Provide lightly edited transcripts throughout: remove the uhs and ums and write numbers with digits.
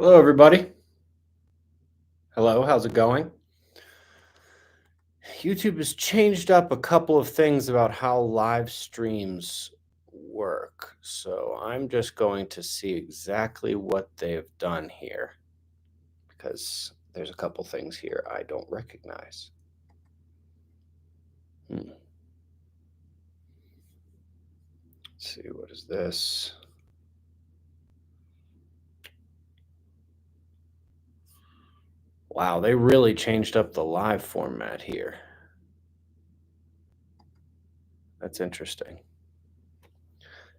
Hello, everybody. Hello, how's it going? YouTube has changed up a couple of things about how live streams work. So I'm just going to see exactly what they've done here because there's a couple things here I don't recognize. Let's see, what is this? Wow, they really changed up the live format here. That's interesting.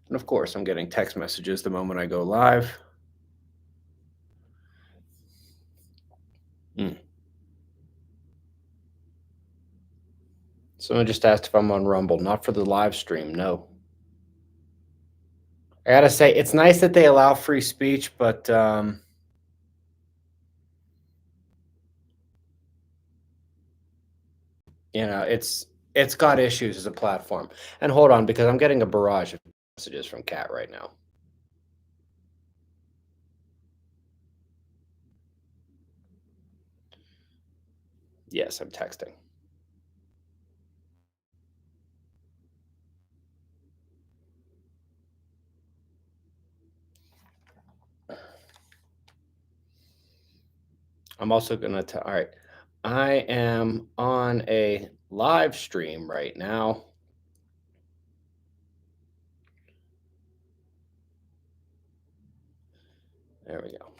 And of course, I'm getting text messages the moment I go live. Someone just asked if I'm on Rumble, not for the live stream, no. I gotta say, it's nice that they allow free speech, but you know, it's got issues as a platform. And hold on, because I'm getting a barrage of messages from Kat right now. Yes, I'm texting. I'm also gonna tell. All right, I am on a live stream right now. There we go.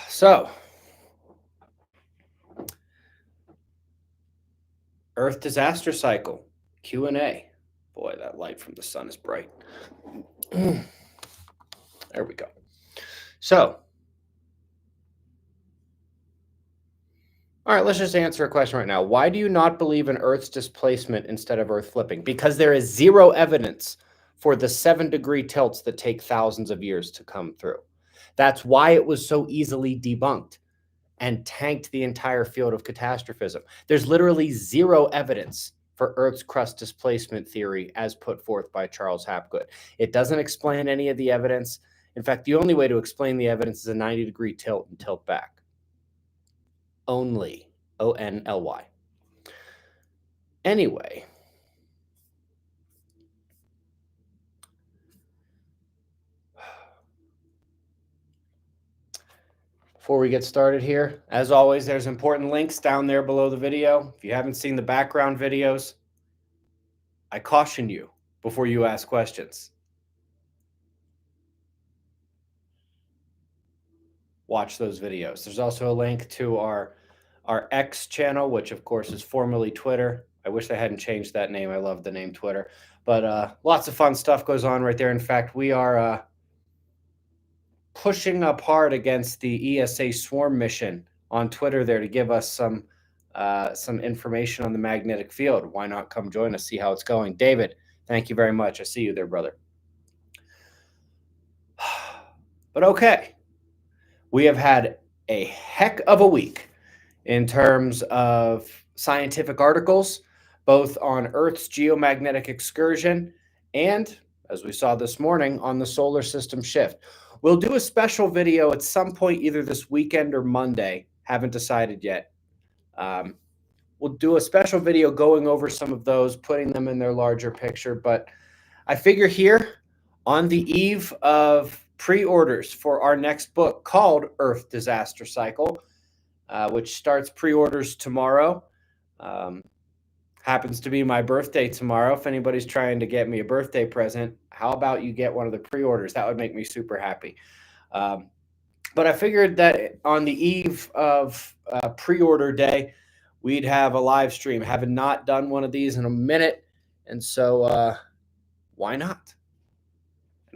So, Earth disaster cycle Q&A. Boy, that light from the sun is bright. There we go. So, all right, let's just answer a question right now. Why do you not believe in Earth's displacement instead of Earth flipping? Because there is zero evidence for the 7-degree tilts that take thousands of years to come through. That's why it was so easily debunked and tanked the entire field of catastrophism. There's literally zero evidence for Earth's crust displacement theory as put forth by Charles Hapgood. It doesn't explain any of the evidence. In fact, the only way to explain the evidence is a 90-degree tilt and tilt back. Only. ONLY. Anyway. Before we get started here, as always, there's important links down there below the video. If you haven't seen the background videos, I caution you before you ask questions. Watch those videos. There's also a link to our X channel, which of course is formerly Twitter. I wish they hadn't changed that name. I love the name Twitter. But lots of fun stuff goes on right there. In fact, we are pushing up hard against the ESA swarm mission on Twitter there to give us some information on the magnetic field. Why not come join us, see how it's going? David, thank you very much. I see you there, brother. But okay, we have had a heck of a week in terms of scientific articles, both on Earth's geomagnetic excursion and, as we saw this morning, on the solar system shift. We'll do a special video at some point, either this weekend or Monday. Haven't decided yet. We'll do a special video going over some of those, putting them in their larger picture. But I figure here, on the eve of pre-orders for our next book called Earth Disaster Cycle, which starts pre-orders tomorrow. Happens to be my birthday tomorrow. If anybody's trying to get me a birthday present, how about you get one of the pre-orders? That would make me super happy. But I figured that on the eve of pre-order day, we'd have a live stream. Haven't not done one of these in a minute, and so why not?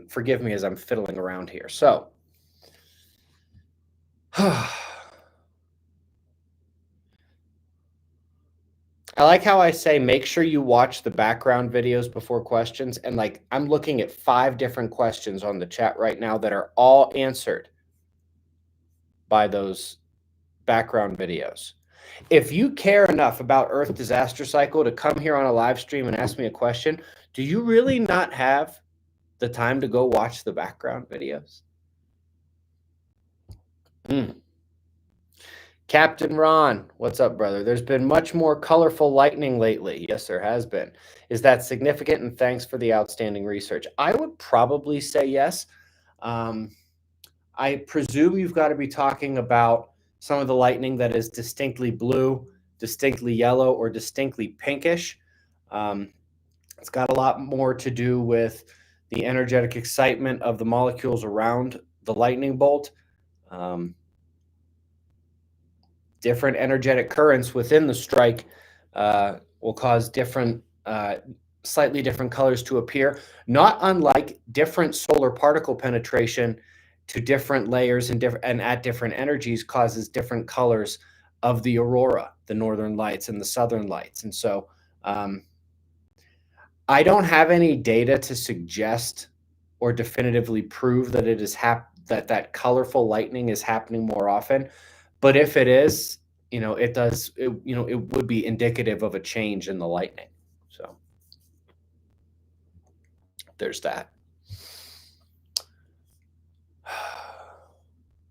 Forgive me as I'm fiddling around here. So, I like how I say make sure you watch the background videos before questions. And like I'm looking at 5 different questions on the chat right now that are all answered by those background videos. If you care enough about Earth Disaster Cycle to come here on a live stream and ask me a question, do you really not have the time to go watch the background videos? Captain Ron, what's up, brother? There's been much more colorful lightning lately. Yes, there has been. Is that significant? And thanks for the outstanding research. I would probably say yes. I presume you've got to be talking about some of the lightning that is distinctly blue, distinctly yellow, or distinctly pinkish. It's got a lot more to do with the energetic excitement of the molecules around the lightning bolt. Different energetic currents within the strike will cause different, slightly different colors to appear, not unlike different solar particle penetration to different layers and at different energies causes different colors of the aurora, the northern lights and the southern lights. And so I don't have any data to suggest or definitively prove that it is that colorful lightning is happening more often. But if it is, it would be indicative of a change in the lightning. So there's that.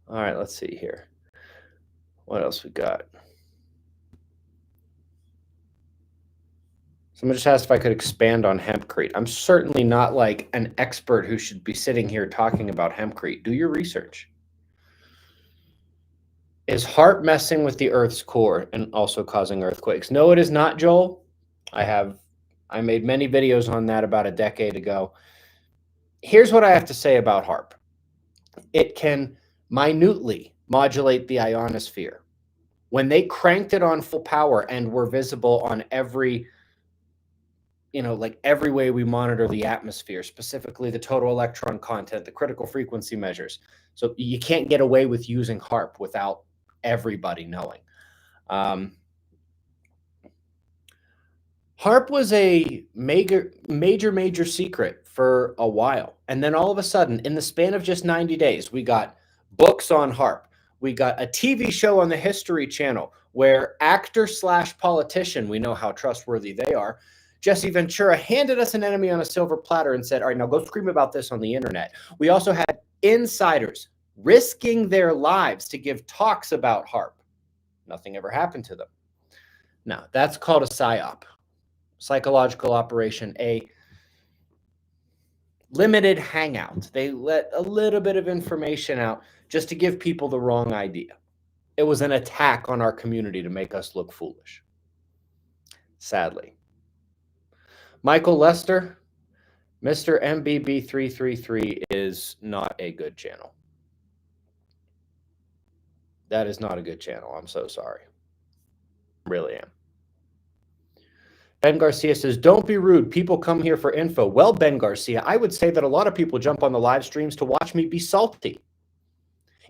All right, let's see here. What else we got? Someone just asked if I could expand on hempcrete. I'm certainly not like an expert who should be sitting here talking about hempcrete. Do your research. Is HAARP messing with the Earth's core and also causing earthquakes? No, it is not, Joel. I made many videos on that about a decade ago. Here's what I have to say about HAARP. It can minutely modulate the ionosphere. When they cranked it on full power and were visible on every way we monitor the atmosphere, specifically the total electron content, the critical frequency measures. So you can't get away with using HAARP without everybody knowing. HAARP was a major secret for a while. And then all of a sudden, in the span of just 90 days, we got books on HAARP. We got a TV show on the History Channel where actor/politician, we know how trustworthy they are, Jesse Ventura handed us an enemy on a silver platter and said, all right, now go scream about this on the internet. We also had insiders risking their lives to give talks about HAARP. Nothing ever happened to them. Now, that's called a PSYOP, psychological operation, a limited hangout. They let a little bit of information out just to give people the wrong idea. It was an attack on our community to make us look foolish, sadly. Michael Lester, Mr. MBB333 is not a good channel. That is not a good channel. I'm so sorry. Really am. Ben Garcia says, don't be rude. People come here for info. Well, Ben Garcia, I would say that a lot of people jump on the live streams to watch me be salty.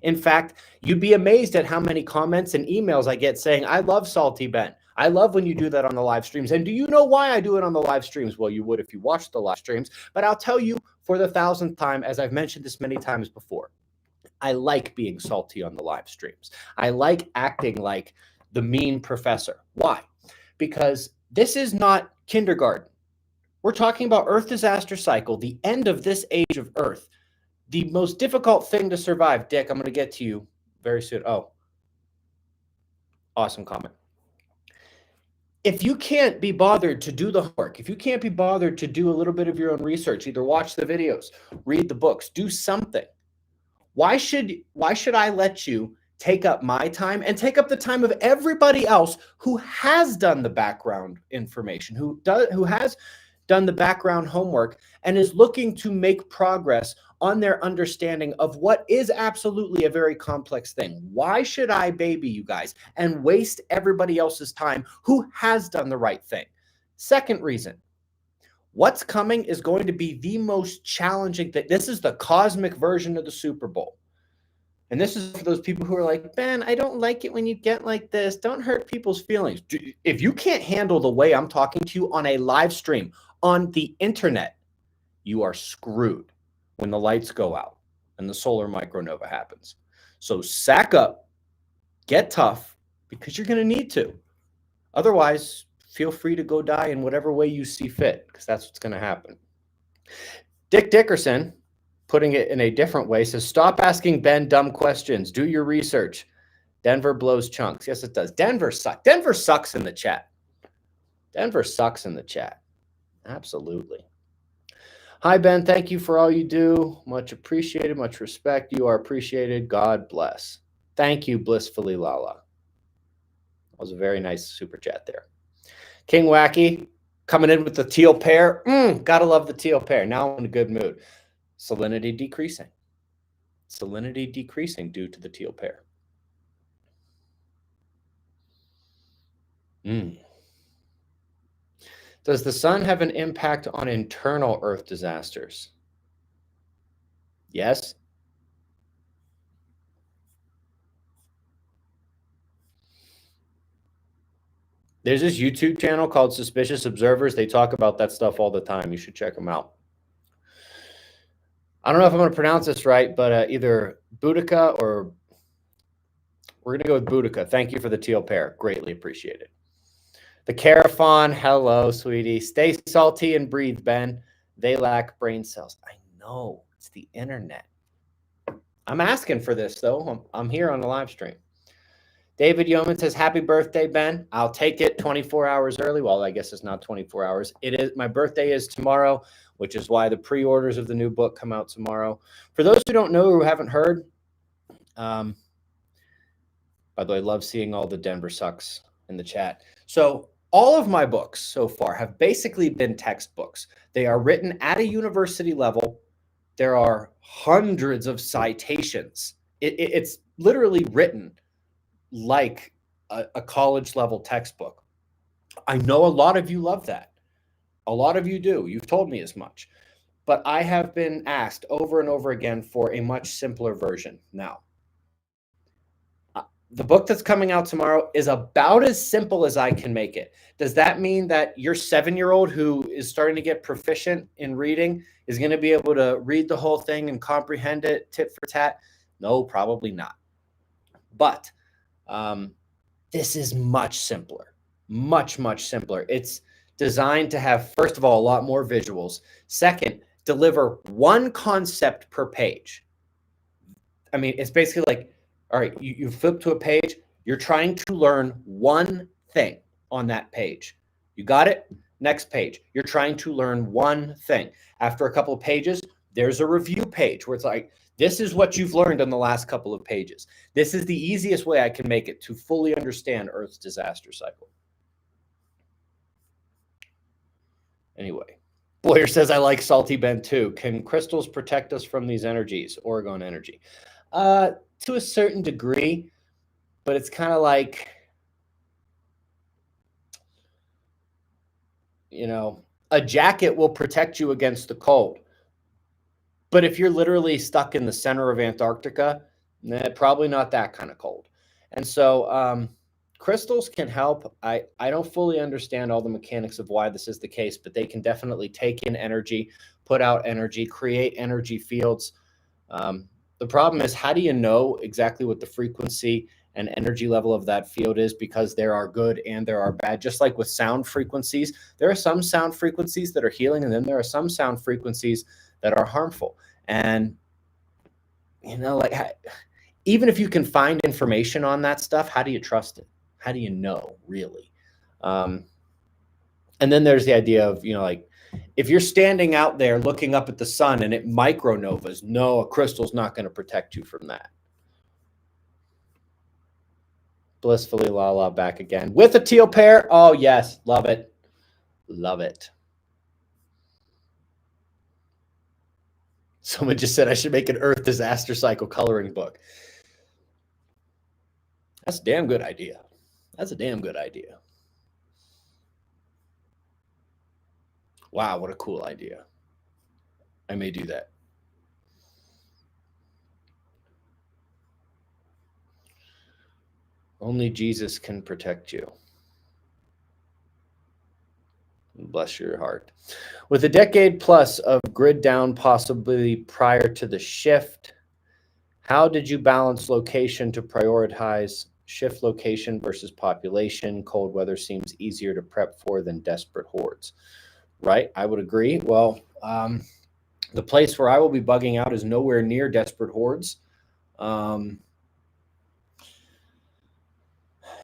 In fact, you'd be amazed at how many comments and emails I get saying, I love Salty Ben. I love when you do that on the live streams. And do you know why I do it on the live streams? Well, you would if you watched the live streams. But I'll tell you for the 1,000th time, as I've mentioned this many times before, I like being salty on the live streams. I like acting like the mean professor. Why? Because this is not kindergarten. We're talking about Earth disaster cycle, the end of this age of Earth. The most difficult thing to survive. Dick, I'm going to get to you very soon. Oh, awesome comment. If you can't be bothered to do the work, if you can't be bothered to do a little bit of your own research, either watch the videos, read the books, do something. Why should I let you take up my time and take up the time of everybody else who has done the background information, who has done the background homework and is looking to make progress on their understanding of what is absolutely a very complex thing? Why should I baby you guys and waste everybody else's time who has done the right thing? Second reason, what's coming is going to be the most challenging thing. This is the cosmic version of the Super Bowl. And this is for those people who are like, Ben, I don't like it when you get like this. Don't hurt people's feelings. If you can't handle the way I'm talking to you on a live stream on the internet, you are screwed when the lights go out and the solar micronova happens. So sack up, get tough, because you're going to need to. Otherwise, feel free to go die in whatever way you see fit, because that's what's going to happen. Dick Dickerson, putting it in a different way, says, stop asking Ben dumb questions. Do your research. Denver blows chunks. Yes, it does. Denver sucks. Denver sucks in the chat. Denver sucks in the chat. Absolutely. Hi, Ben. Thank you for all you do. Much appreciated. Much respect. You are appreciated. God bless. Thank you, Blissfully Lala. That was a very nice super chat there. King Wacky coming in with the teal pair. Gotta love the teal pair. Now I'm in a good mood. Salinity decreasing. Salinity decreasing due to the teal pair. Does the sun have an impact on internal Earth disasters? Yes. There's this YouTube channel called Suspicious Observers. They talk about that stuff all the time. You should check them out. I don't know if I'm going to pronounce this right, but either Boudica or we're going to go with Boudica. Thank you for the teal pair. Greatly appreciated. The Carafon, hello, sweetie. Stay salty and breathe, Ben. They lack brain cells. I know. It's the internet. I'm asking for this, though. I'm here on the live stream. David Yeoman says, happy birthday, Ben. I'll take it 24 hours early. Well, I guess it's not 24 hours. It is. My birthday is tomorrow, which is why the pre-orders of the new book come out tomorrow. For those who don't know or who haven't heard, by the way, I love seeing all the Denver sucks in the chat. So all of my books so far have basically been textbooks. They are written at a university level. There are hundreds of citations. It's literally written like a college level textbook. I know a lot of you love that. A lot of you do. You've told me as much. But I have been asked over and over again for a much simpler version. Now, the book that's coming out tomorrow is about as simple as I can make it. Does that mean that your 7-year-old who is starting to get proficient in reading is going to be able to read the whole thing and comprehend it tit for tat? No, probably not. But this is much simpler, much, much simpler. It's designed to have, first of all, a lot more visuals. Second, deliver one concept per page. I mean, it's basically like, all right, you flip to a page, you're trying to learn one thing on that page. You got it? Next page, you're trying to learn one thing. After a couple of pages, there's a review page where it's like, this is what you've learned in the last couple of pages. This is the easiest way I can make it to fully understand Earth's disaster cycle. Anyway, Boyer says, I like Salty Ben too. Can crystals protect us from these energies? Oregon energy. To a certain degree, but it's kind of like, you know, a jacket will protect you against the cold. But if you're literally stuck in the center of Antarctica, probably not that kind of cold. And so crystals can help. I don't fully understand all the mechanics of why this is the case, but they can definitely take in energy, put out energy, create energy fields. The problem is, how do you know exactly what the frequency and energy level of that field is? Because there are good and there are bad. Just like with sound frequencies, there are some sound frequencies that are healing, and then there are some sound frequencies that are harmful. And, you know, like, even if you can find information on that stuff, how do you trust it? How do you know, really? And then there's the idea of, you know, like, if you're standing out there looking up at the sun and it micronovas, no, a crystal's not going to protect you from that. Blissfully Lala back again with a teal pair. Oh, yes. Love it. Love it. Someone just said I should make an Earth disaster cycle coloring book. That's a damn good idea. That's a damn good idea. Wow, what a cool idea. I may do that. Only Jesus can protect you. Bless your heart. With a decade plus of grid down possibly prior to the shift, how did you balance location to prioritize shift location versus population? Cold weather seems easier to prep for than desperate hordes. Right? I would agree. Well, The place where I will be bugging out is nowhere near desperate hordes.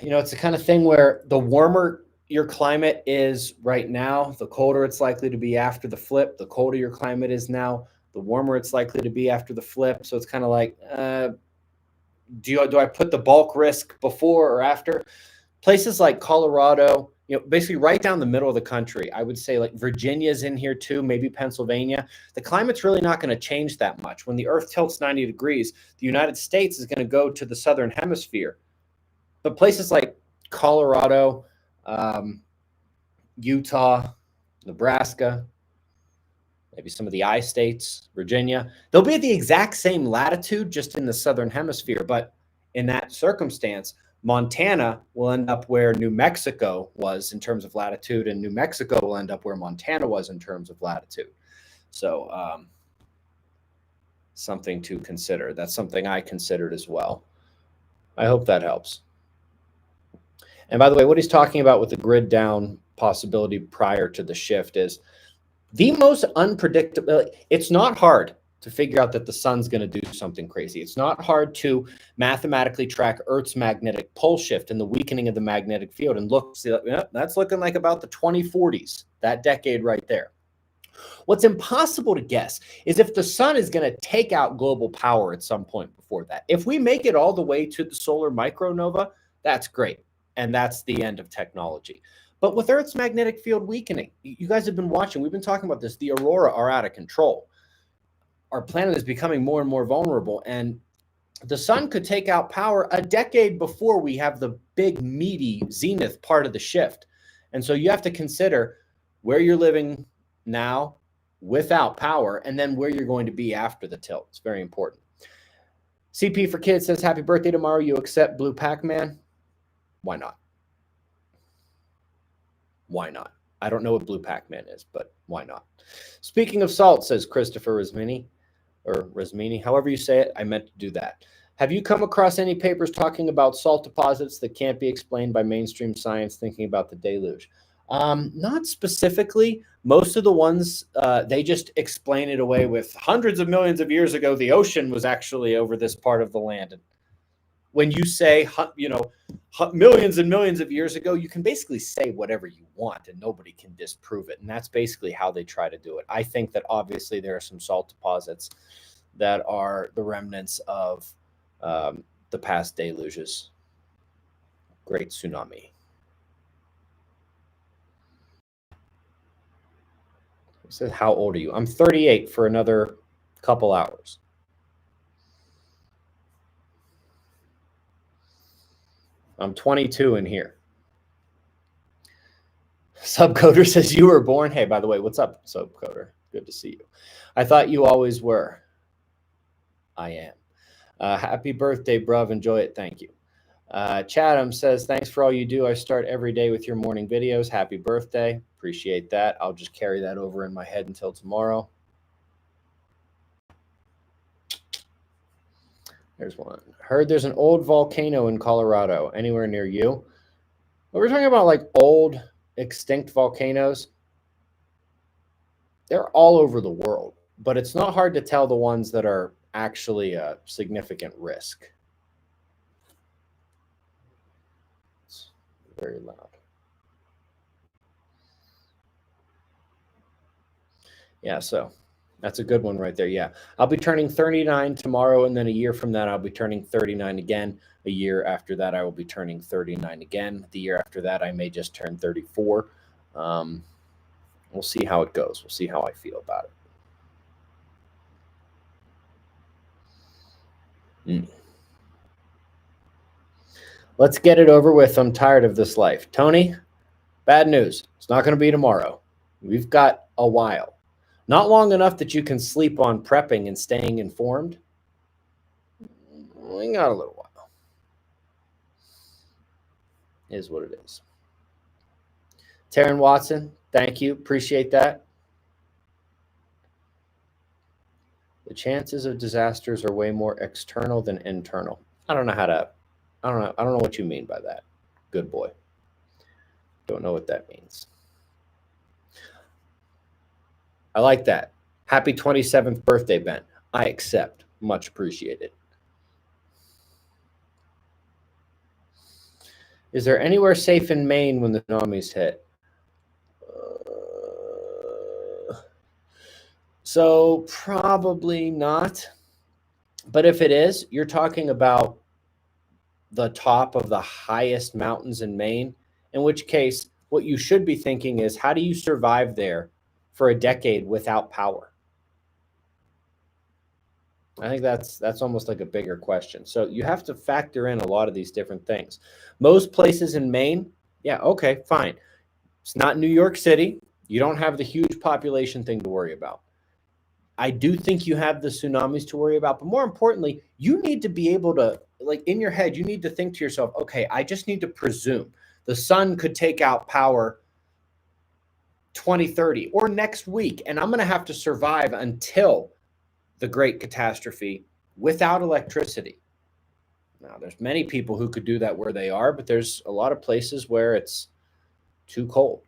It's the kind of thing where the warmer your climate is right now, the colder it's likely to be after the flip. The colder your climate is now, the warmer it's likely to be after the flip. So it's kind of like, do I put the bulk risk before or after? Places like Colorado, basically right down the middle of the country. I would say like Virginia's in here too, maybe Pennsylvania. The climate's really not going to change that much. When the Earth tilts 90 degrees, the United States is going to go to the southern hemisphere. But places like Colorado, Utah, Nebraska, maybe some of the I states, Virginia, they'll be at the exact same latitude, just in the southern hemisphere. But in that circumstance, Montana will end up where New Mexico was in terms of latitude, and New Mexico will end up where Montana was in terms of latitude. So something to consider. That's something I considered as well. I hope that helps. And by the way, what he's talking about with the grid down possibility prior to the shift is the most unpredictable. It's not hard to figure out that the sun's going to do something crazy. It's not hard to mathematically track Earth's magnetic pole shift and the weakening of the magnetic field and look, see, that's looking like about the 2040s, that decade right there. What's impossible to guess is if the sun is going to take out global power at some point before that. If we make it all the way to the solar micronova, that's great. And that's the end of technology. But with Earth's magnetic field weakening, you guys have been watching, we've been talking about this, the aurora are out of control. Our planet is becoming more and more vulnerable, and the sun could take out power a decade before we have the big, meaty zenith part of the shift. And so you have to consider where you're living now without power, and then where you're going to be after the tilt. It's very important. CP for Kids says, happy birthday tomorrow. You accept Blue Pac-Man? Why not? Why not? I don't know what Blue Pac-Man is, but why not? Speaking of salt, says Christopher Rasmini, or Rasmini, however you say it, I meant to do that. Have you come across any papers talking about salt deposits that can't be explained by mainstream science, thinking about the deluge? Not specifically. Most of the ones, they just explain it away with hundreds of millions of years ago, the ocean was actually over this part of the land. And when you say, millions and millions of years ago, you can basically say whatever you want and nobody can disprove it. And that's basically how they try to do it. I think that obviously there are some salt deposits that are the remnants of the past deluges. Great tsunami. It says, how old are you? I'm 38 for another couple hours. I'm 22 in here. Subcoder says, you were born. Hey, by the way, what's up, Subcoder? Good to see you. I thought you always were. I am. Happy birthday, bruv. Enjoy it. Thank you. Chatham says, thanks for all you do. I start every day with your morning videos. Happy birthday. Appreciate that. I'll just carry that over in my head until tomorrow. There's one. Heard there's an old volcano in Colorado. Anywhere near you? Well, we're talking about like old extinct volcanoes. They're all over the world, but it's not hard to tell the ones that are actually a significant risk. It's very loud. Yeah, so that's a good one right there. Yeah, I'll be turning 39 tomorrow, and then a year from that, I'll be turning 39 again. A year after that, I will be turning 39 again. The year after that, I may just turn 34. We'll see how it goes. We'll see how I feel about it. Let's get it over with. I'm tired of this life. Tony, bad news. It's not going to be tomorrow. We've got a while. Not long enough that you can sleep on prepping and staying informed. We got a little while. Is what it is. Taryn Watson, thank you. Appreciate that. The chances of disasters are way more external than internal. I don't know what you mean by that. Good boy. Don't know what that means. I like that. Happy 27th birthday, Ben. I accept. Much appreciated. Is there anywhere safe in Maine when the tsunamis hit? So probably not. But if it is, you're talking about the top of the highest mountains in Maine, in which case what you should be thinking is, how do you survive there for a decade without power? I think that's almost like a bigger question. So you have to factor in a lot of these different things. Most places in Maine, yeah, okay, fine. It's not New York City. You don't have the huge population thing to worry about. I do think you have the tsunamis to worry about, but more importantly, you need to be able to, like, in your head, you need to think to yourself, okay, I just need to presume the sun could take out power 2030 or next week, and I'm going to have to survive until the great catastrophe without electricity. Now, there's many people who could do that where they are, but there's a lot of places where it's too cold,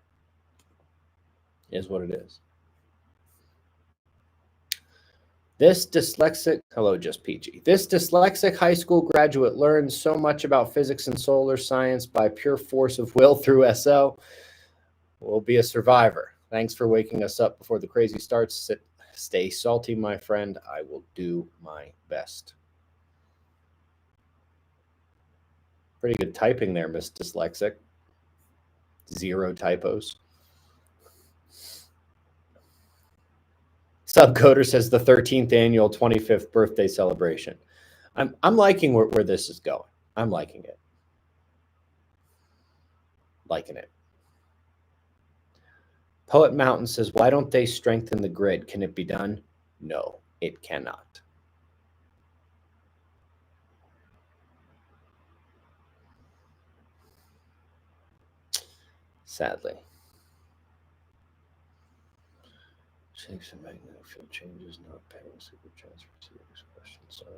is what it is. This dyslexic, hello, just peachy. This dyslexic high school graduate learns so much about physics and solar science by pure force of will through SL. Will be a survivor. Thanks for waking us up before the crazy starts. Stay salty, my friend. I will do my best. Pretty good typing there, Miss Dyslexic. 0 typos. Subcoder says the 13th annual 25th birthday celebration. I'm liking where this is going. I'm liking it. Liking it. Poet Mountain says, why don't they strengthen the grid? Can it be done? No, it cannot. Sadly. Shapes and magnetic field changes, not paying super transfer to this question. Sorry.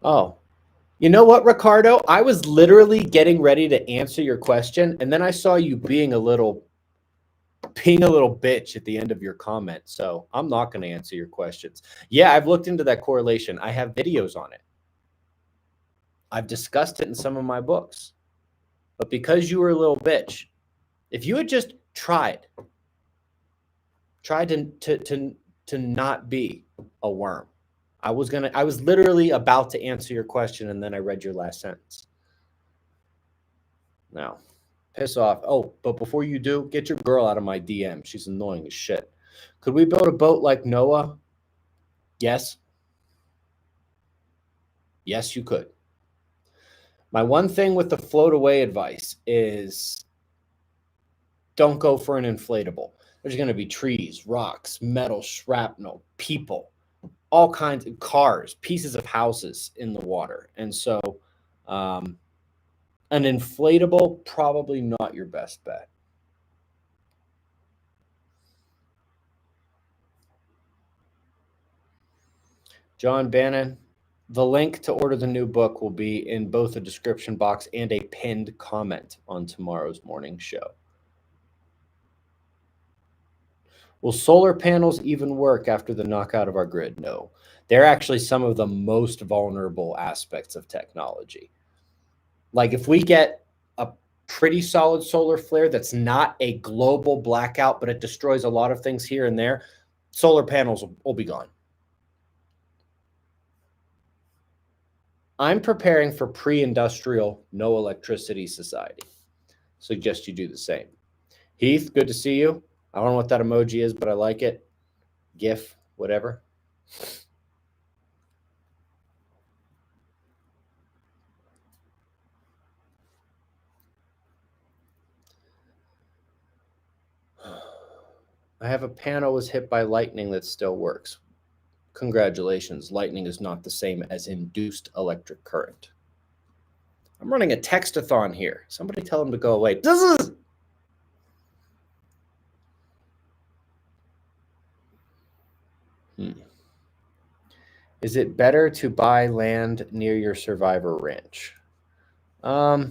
Oh, you know what, Ricardo? I was literally getting ready to answer your question, and then I saw you being a little bitch at the end of your comment. So I'm not going to answer your questions. Yeah, I've looked into that correlation. I have videos on it. I've discussed it in some of my books. But because you were a little bitch, if you had just tried to not be a worm, I was literally about to answer your question, and then I read your last sentence. Now, piss off. Oh, but before you do, get your girl out of my DM. She's annoying as shit. Could we build a boat like Noah? Yes. Yes, you could. My one thing with the float away advice is don't go for an inflatable. There's going to be trees, rocks, metal, shrapnel, people, all kinds of cars, pieces of houses in the water. And so an inflatable, probably not your best bet. John Bannon, the link to order the new book will be in both the description box and a pinned comment on tomorrow's morning show. Will solar panels even work after the knockout of our grid? No. They're actually some of the most vulnerable aspects of technology. Like if we get a pretty solid solar flare that's not a global blackout, but it destroys a lot of things here and there, solar panels will be gone. I'm preparing for pre-industrial, no electricity society. Suggest you do the same. Heath, good to see you. I don't know what that emoji is, but I like it. GIF, whatever. I have a panel was hit by lightning that still works. Congratulations. Lightning is not the same as induced electric current. I'm running a textathon here. Somebody tell him to go away. Is it better to buy land near your survivor ranch? I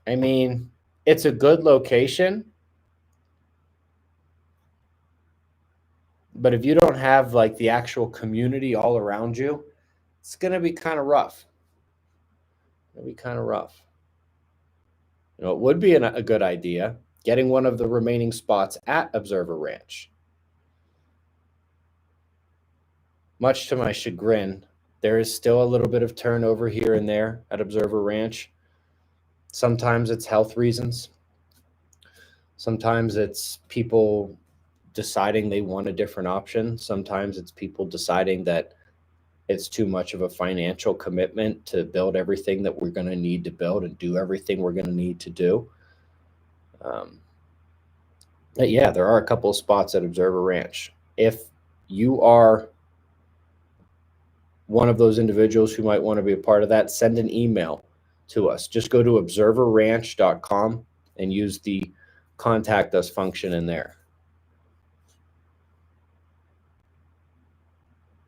mean, it's a good location. But if you don't have like the actual community all around you, it's going to be kind of rough. It'll be kind of rough. It would be a good idea getting one of the remaining spots at Observer Ranch. Much to my chagrin, there is still a little bit of turnover here and there at Observer Ranch. Sometimes it's health reasons. Sometimes it's people deciding they want a different option. Sometimes it's people deciding that it's too much of a financial commitment to build everything that we're going to need to build and do everything we're going to need to do. But yeah, there are a couple of spots at Observer Ranch. If you are one of those individuals who might want to be a part of that, send an email to us. Just go to observerranch.com and use the contact us function in there.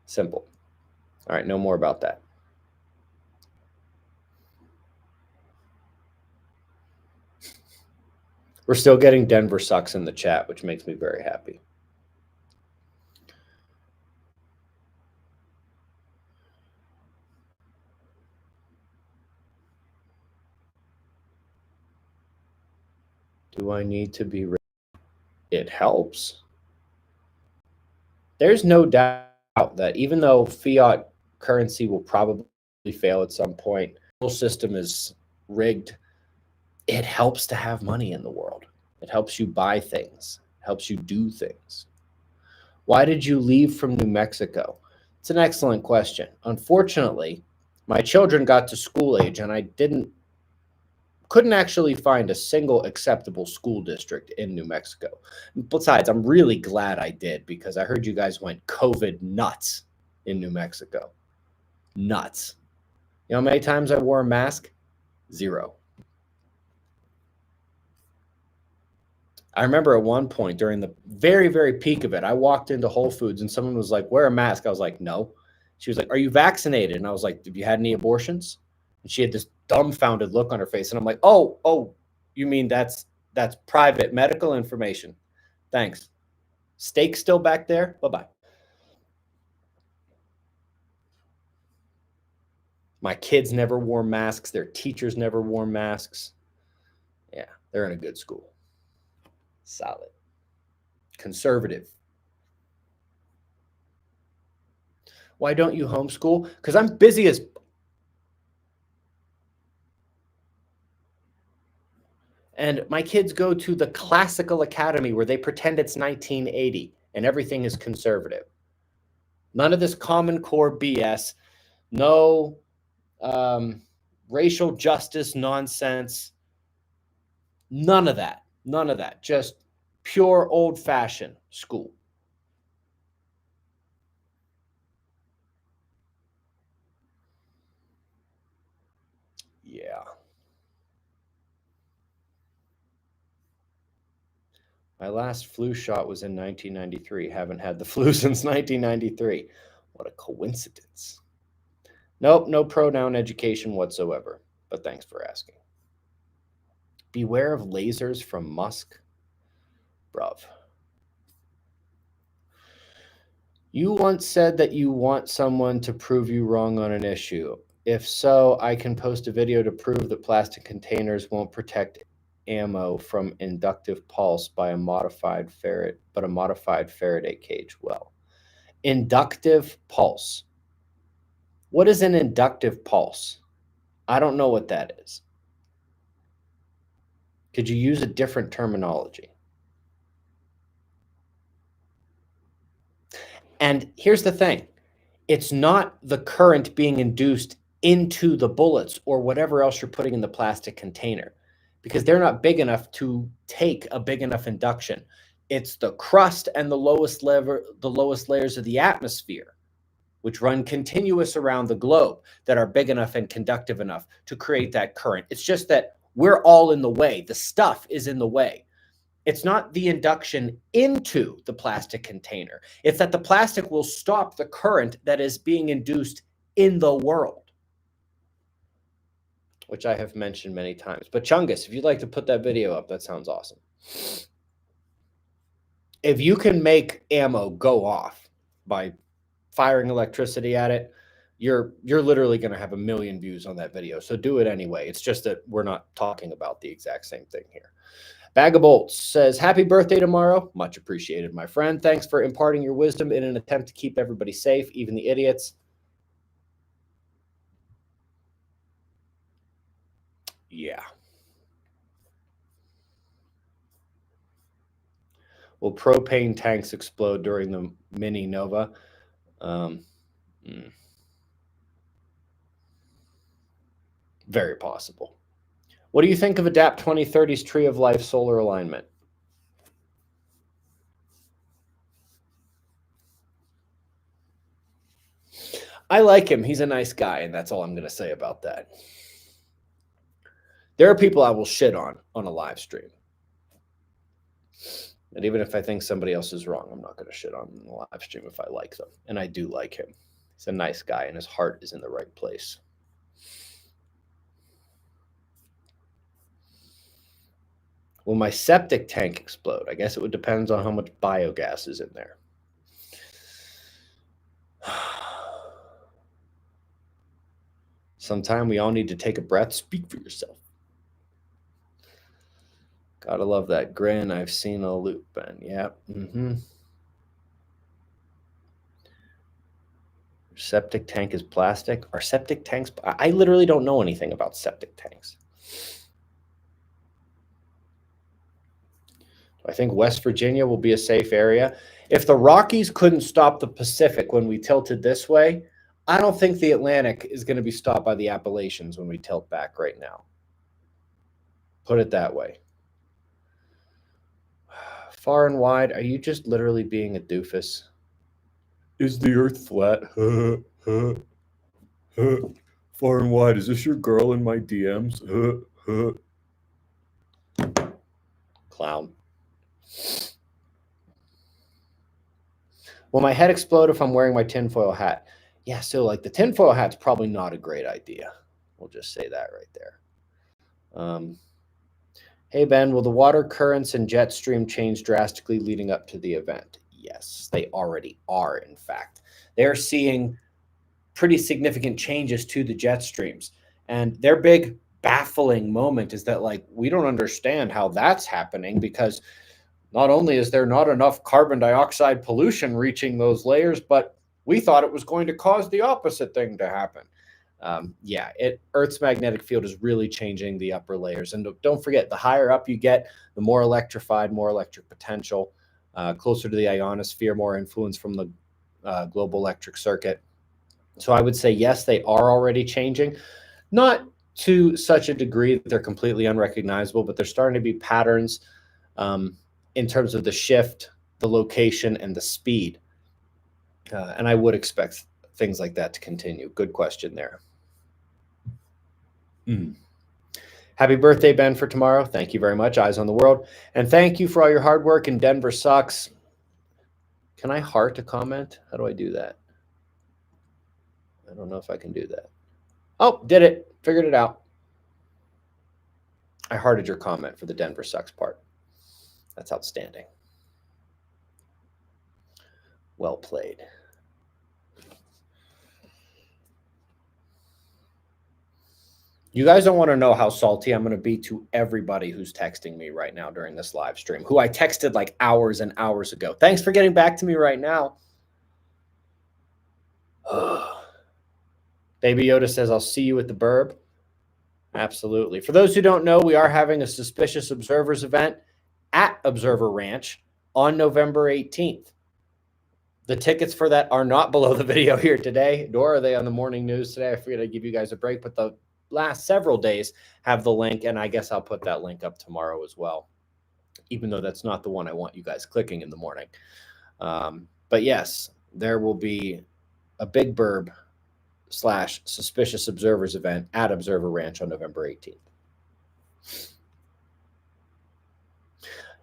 Simple. All right, no more about that. We're still getting Denver sucks in the chat, which makes me very happy. Do I need to be rich? It helps. There's no doubt that even though fiat currency will probably fail at some point, the whole system is rigged. It helps to have money in the world. It helps you buy things, helps you do things. Why did you leave from New Mexico? It's an excellent question. Unfortunately, my children got to school age and I couldn't actually find a single acceptable school district in New Mexico. Besides, I'm really glad I did because I heard you guys went COVID nuts in New Mexico. Nuts. You know how many times I wore a mask? 0. I remember at one point during the very, very peak of it, I walked into Whole Foods and someone was like, wear a mask. I was like, no. She was like, are you vaccinated? And I was like, have you had any abortions? And she had this dumbfounded look on her face. And I'm like, oh, you mean that's private medical information. Thanks. Steak still back there? Bye-bye. My kids never wore masks. Their teachers never wore masks. Yeah, they're in a good school. Solid. Conservative. Why don't you homeschool? Because I'm busy as... And my kids go to the classical academy where they pretend it's 1980 and everything is conservative. None of this Common Core BS. No racial justice nonsense. None of that. None of that. Just pure old-fashioned school. Yeah. My last flu shot was in 1993. Haven't had the flu since 1993. What a coincidence. Nope, no pronoun education whatsoever. But thanks for asking. Beware of lasers from Musk. Bruv. You once said that you want someone to prove you wrong on an issue. If so, I can post a video to prove that plastic containers won't protect ammo from inductive pulse by a modified Faraday cage will. Inductive pulse. What is an inductive pulse? I don't know what that is. Could you use a different terminology? And here's the thing. It's not the current being induced into the bullets or whatever else you're putting in the plastic container, because they're not big enough to take a big enough induction. It's the crust and the lowest layers of the atmosphere, which run continuous around the globe, that are big enough and conductive enough to create that current. It's just that we're all in the way. The stuff is in the way. It's not the induction into the plastic container. It's that the plastic will stop the current that is being induced in the world, which I have mentioned many times. But Chungus, if you'd like to put that video up, that sounds awesome. if you can make ammo go off by firing electricity at it, you're literally going to have 1 million views on that video. So do it anyway. It's just that we're not talking about the exact same thing here. Bag of Bolts says, happy birthday tomorrow. Much appreciated, my friend. Thanks for imparting your wisdom in an attempt to keep everybody safe, even the idiots. Yeah. Will propane tanks explode during the mini Nova? Very possible. What do you think of Adapt 2030's Tree of Life solar alignment? I like him. He's a nice guy, and that's all I'm going to say about that. There are people I will shit on a live stream. And even if I think somebody else is wrong, I'm not going to shit on them in the live stream if I like them. And I do like him. He's a nice guy, and his heart is in the right place. Will my septic tank explode? I guess it would depend on how much biogas is in there. Sometime we all need to take a breath. Speak for yourself. Gotta love that grin. I've seen a loop, Ben. Yep. Septic tank is plastic. Are septic tanks? I literally don't know anything about septic tanks. I think West Virginia will be a safe area. If the Rockies couldn't stop the Pacific when we tilted this way, I don't think the Atlantic is going to be stopped by the Appalachians when we tilt back right now. Put it that way. Far and wide, are you just literally being a doofus? Is the earth flat? Far and wide, is this your girl in my DMs? Clown. Will my head explode if I'm wearing my tinfoil hat? Yeah, so like the tinfoil hat's probably not a great idea. We'll just say that right there. Hey, Ben, will the water currents and jet stream change drastically leading up to the event? Yes, they already are, in fact. They're seeing pretty significant changes to the jet streams. And their big baffling moment is that, like, we don't understand how that's happening because not only is there not enough carbon dioxide pollution reaching those layers, but we thought it was going to cause the opposite thing to happen. Earth's magnetic field is really changing the upper layers. And don't forget, the higher up you get, the more electrified, more electric potential, closer to the ionosphere, more influence from the global electric circuit. So I would say, yes, they are already changing. Not to such a degree that they're completely unrecognizable, but there's starting to be patterns in terms of the shift, the location, and the speed. And I would expect things like that to continue. Good question there. Happy birthday, Ben, for tomorrow. Thank you very much. Eyes on the world. And thank you for all your hard work. And Denver sucks. Can I heart a comment? How do I do that? I don't know if I can do that. Oh, did it. Figured it out. I hearted your comment for the Denver sucks part. That's outstanding. Well played. You guys don't want to know how salty I'm going to be to everybody who's texting me right now during this live stream, who I texted like hours and hours ago. Thanks for getting back to me right now. Baby Yoda says, I'll see you at the Burb. Absolutely. For those who don't know, we are having a Suspicious Observers event at Observer Ranch on November 18th. The tickets for that are not below the video here today, nor are they on the morning news today. I figured I'd give you guys a break, but the last several days have the link, and I guess I'll put that link up tomorrow as well, even though that's not the one I want you guys clicking in the morning. But yes, there will be a Big Burb / Suspicious Observers event at Observer Ranch on November 18th.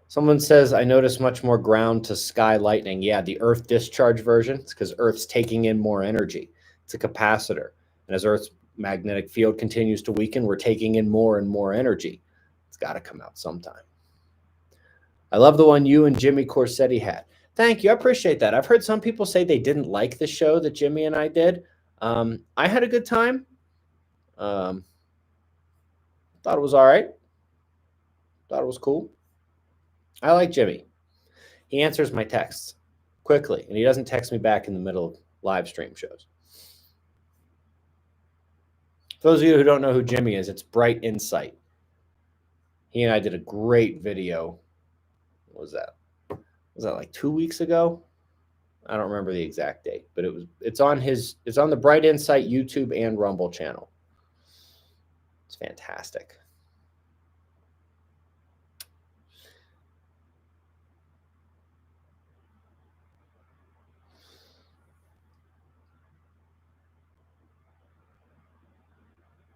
Someone says, I notice much more ground to sky lightning. Yeah, the Earth discharge version. It's because Earth's taking in more energy. It's a capacitor. And as Earth's magnetic field continues to weaken, we're taking in more and more energy. It's got to come out sometime. I love the one you and Jimmy Corsetti had. Thank you. I appreciate that. I've heard some people say they didn't like the show that Jimmy and I did. I had a good time. Um, thought it was all right. Thought it was cool. I like Jimmy. He answers my texts quickly, and he doesn't text me back in the middle of live stream shows. For those of you who don't know who Jimmy is, it's Bright Insight. He and I did a great video. What was that? Was that like 2 weeks ago? I don't remember the exact date, but it's on the Bright Insight YouTube and Rumble channel. It's fantastic.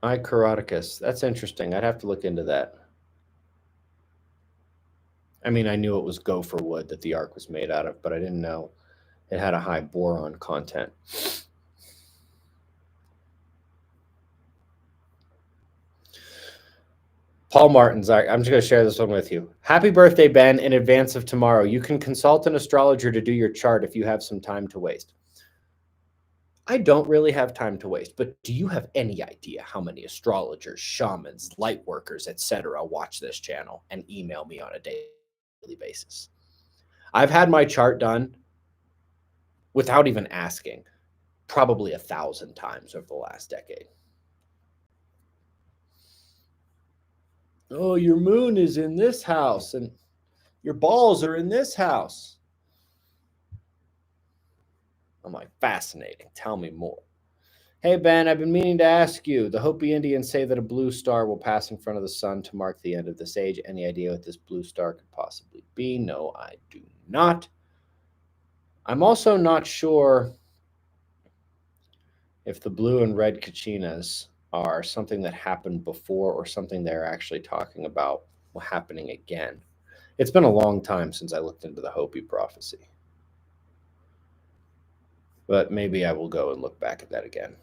Icaroticus. That's interesting. I'd have to look into that. I mean, I knew it was gopher wood that the ark was made out of, but I didn't know it had a high boron content. Paul Martins, I'm just going to share this one with you. Happy birthday, Ben, in advance of tomorrow. You can consult an astrologer to do your chart if you have some time to waste. I don't really have time to waste, but do you have any idea how many astrologers, shamans, light workers, etc. watch this channel and email me on a daily basis? I've had my chart done without even asking probably 1,000 times over the last decade. Oh, your moon is in this house and your balls are in this house. I'm like, fascinating. Tell me more. Hey, Ben, I've been meaning to ask you. The Hopi Indians say that a blue star will pass in front of the sun to mark the end of this age. Any idea what this blue star could possibly be? No, I do not. I'm also not sure if the blue and red Kachinas are something that happened before or something they're actually talking about happening again. It's been a long time since I looked into the Hopi prophecy. But maybe I will go and look back at that again.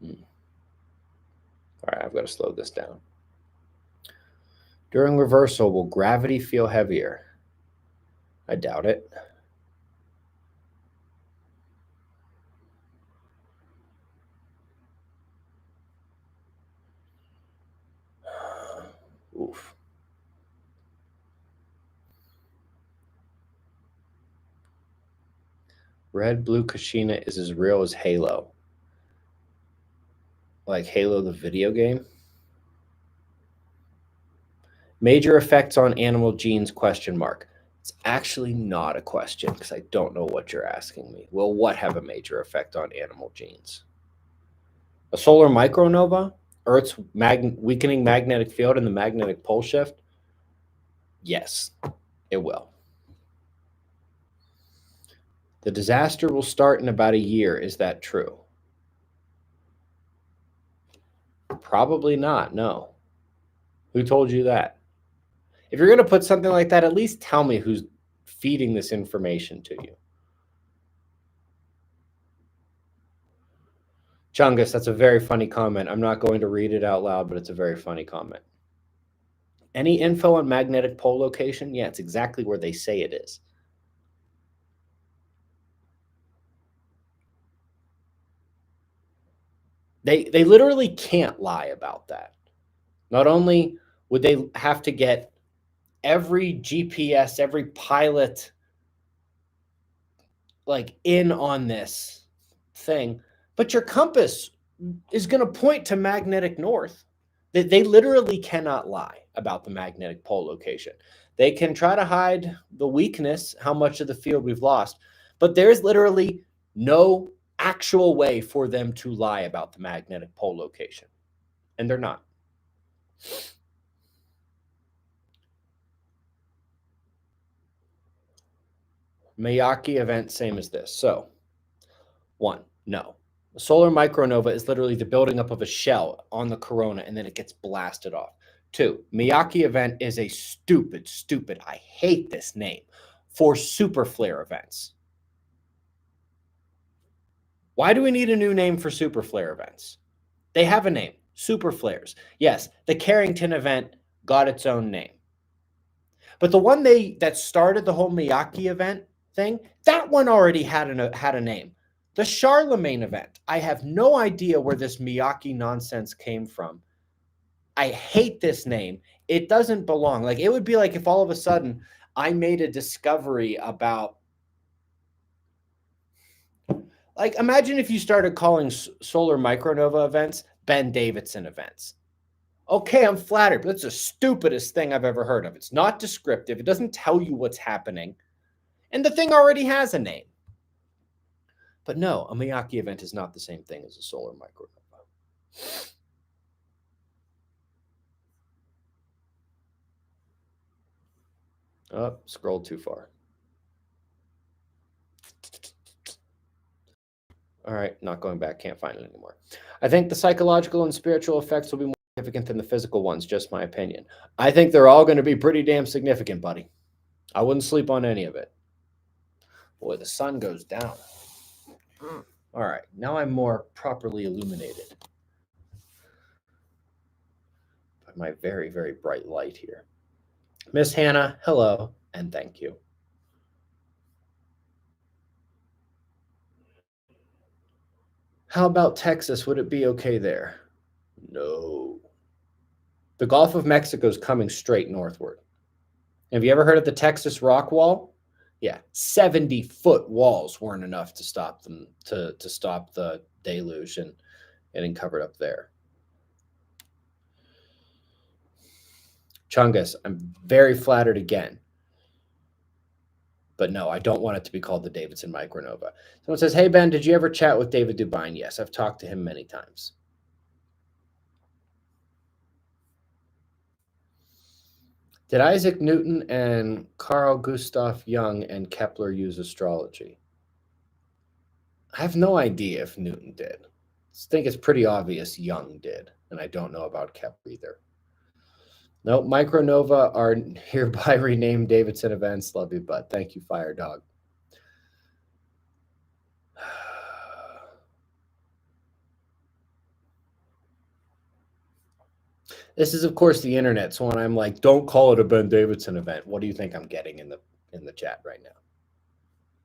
All right, I've got to slow this down. During reversal, will gravity feel heavier? I doubt it. Oof. Red Blue Kachina is as real as Halo. Like Halo the video game? Major effects on animal genes, question mark. It's actually not a question because I don't know what you're asking me. Will what have a major effect on animal genes? A solar micronova? Earth's weakening magnetic field and the magnetic pole shift? Yes, it will. The disaster will start in about a year. Is that true? Probably not, no. Who told you that? If you're going to put something like that, at least tell me who's feeding this information to you. Chungus, that's a very funny comment. I'm not going to read it out loud, but it's a very funny comment. Any info on magnetic pole location? Yeah, it's exactly where they say it is. They literally can't lie about that. Not only would they have to get every GPS, every pilot like in on this thing, but your compass is going to point to magnetic north. They literally cannot lie about the magnetic pole location. They can try to hide the weakness, how much of the field we've lost, but there's literally no actual way for them to lie about the magnetic pole location. And they're not. Miyake event, same as this. So, 1, no. A solar micronova is literally the building up of a shell on the corona and then it gets blasted off. 2, Miyake event is a stupid, I hate this name, for super flare events. Why do we need a new name for super flare events? They have a name, super flares. Yes, the Carrington event got its own name. But the one that started the whole Miyake event thing, that one already had a name. The Charlemagne event. I have no idea where this Miyake nonsense came from. I hate this name. It doesn't belong. Like, it would be like if all of a sudden I made a discovery about, like, imagine if you started calling solar micronova events Ben Davidson events. Okay, I'm flattered, but that's the stupidest thing I've ever heard of. It's not descriptive. It doesn't tell you what's happening. And the thing already has a name. But no, a Miyake event is not the same thing as a solar micronova. Oh, scrolled too far. All right, not going back. Can't find it anymore. I think the psychological and spiritual effects will be more significant than the physical ones, just my opinion. I think they're all going to be pretty damn significant, buddy. I wouldn't sleep on any of it. Boy, the sun goes down. All right, now I'm more properly illuminated by my very, very bright light here. Miss Hannah, hello, and thank you. How about Texas? Would it be okay there? No. The Gulf of Mexico is coming straight northward. Have you ever heard of the Texas rock wall? Yeah, 70-foot walls weren't enough to stop them to stop the deluge and getting covered up there. Chungus, I'm very flattered again. But no, I don't want it to be called the Davidson Micronova. Someone says, hey, Ben, did you ever chat with David Dubine? Yes, I've talked to him many times. Did Isaac Newton and Carl Gustav Jung and Kepler use astrology? I have no idea if Newton did. I think it's pretty obvious Jung did, and I don't know about Kepler either. No, Micronova are hereby renamed Davidson events. Love you, bud. Thank you, Fire Dog. This is, of course, the internet. So when I'm like, don't call it a Ben Davidson event, what do you think I'm getting in the chat right now?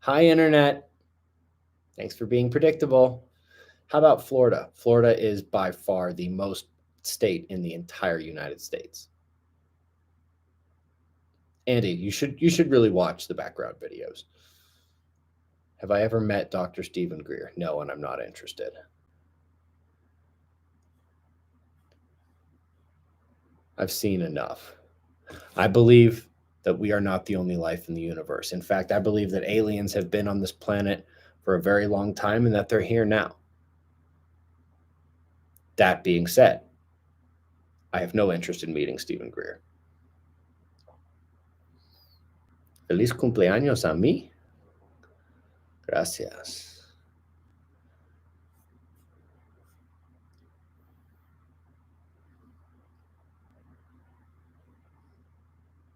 Hi, internet. Thanks for being predictable. How about Florida? Florida is by far the most state in the entire United States. Andy, you should really watch the background videos. Have I ever met Dr. Stephen Greer? No, and I'm not interested. I've seen enough. I believe that we are not the only life in the universe. In fact, I believe that aliens have been on this planet for a very long time and that they're here now. That being said, I have no interest in meeting Stephen Greer. Feliz cumpleaños a mí. Gracias.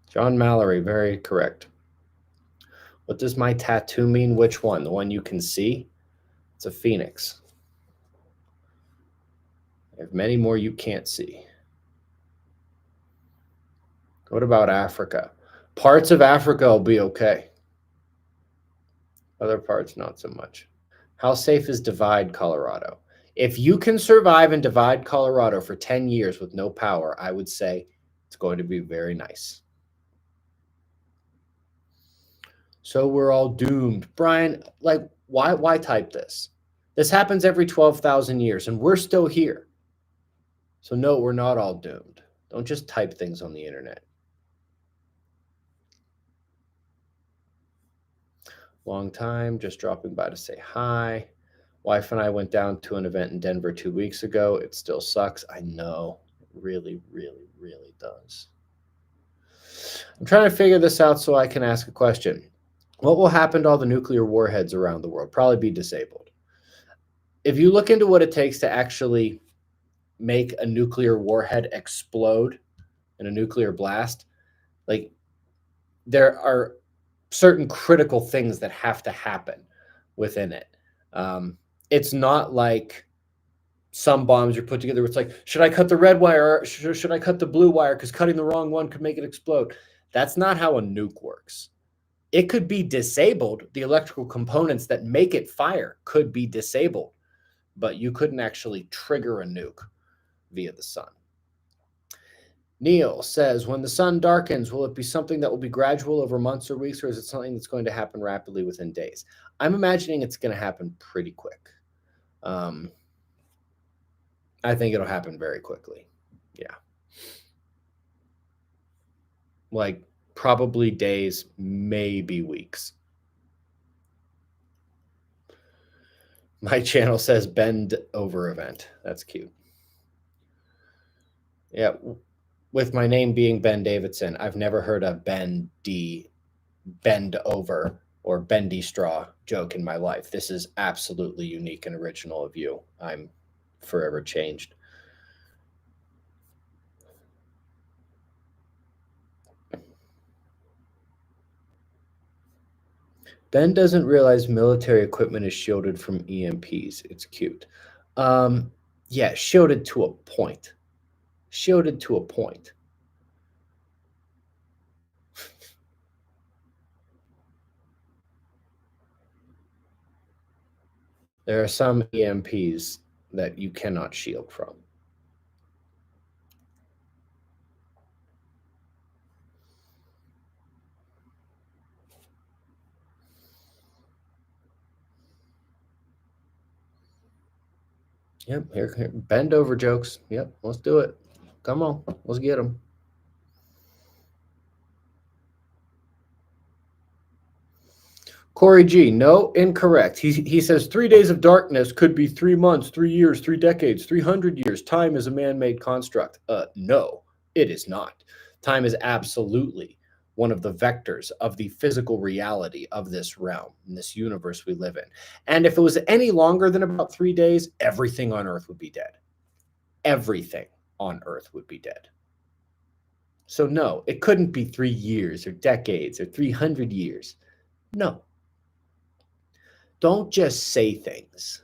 John Mallory, very correct. What does my tattoo mean? Which one? The one you can see? It's a phoenix. I have many more you can't see. What about Africa? Parts of Africa will be okay. Other parts, not so much. How safe is Divide, Colorado? If you can survive in Divide, Colorado for 10 years with no power, I would say it's going to be very nice. So we're all doomed. Brian, like, why type this? This happens every 12,000 years, and we're still here. So no, we're not all doomed. Don't just type things on the internet. Long time, just dropping by to say hi. Wife and I went down to an event in Denver 2 weeks ago. It still sucks. I know. It really, really, really does. I'm trying to figure this out so I can ask a question. What will happen to all the nuclear warheads around the world? Probably be disabled. If you look into what it takes to actually make a nuclear warhead explode in a nuclear blast, like, there are certain critical things that have to happen within it. It's not like some bombs are put together where it's like, should I cut the red wire or should I cut the blue wire because cutting the wrong one could make it explode? That's not how a nuke works. It could be disabled. The electrical components that make it fire could be disabled, but you couldn't actually trigger a nuke via the sun. Neil says, when the sun darkens, will it be something that will be gradual over months or weeks, or is it something that's going to happen rapidly within days? I'm imagining it's going to happen pretty quick. I think it'll happen very quickly. Yeah. Like probably days, maybe weeks. My channel says bend over event. That's cute. Yeah. With my name being Ben Davidson, I've never heard a bend over or bendy straw joke in my life. This is absolutely unique and original of you. I'm forever changed. Ben doesn't realize military equipment is shielded from EMPs. It's cute. Yeah, shielded to a point. Shielded to a point. There are some EMPs that you cannot shield from. Yep, here, bend over jokes. Yep, let's do it. Come on, let's get them. Corey G, no, incorrect. He says 3 days of darkness could be 3 months, 3 years, 3 decades, 300 years. Time is a man-made construct. No, it is not. Time is absolutely one of the vectors of the physical reality of this realm, in this universe we live in. And if it was any longer than about 3 days, everything on Earth would be dead. Everything on Earth would be dead. So no, it couldn't be 3 years or decades or 300 years. No. Don't just say things.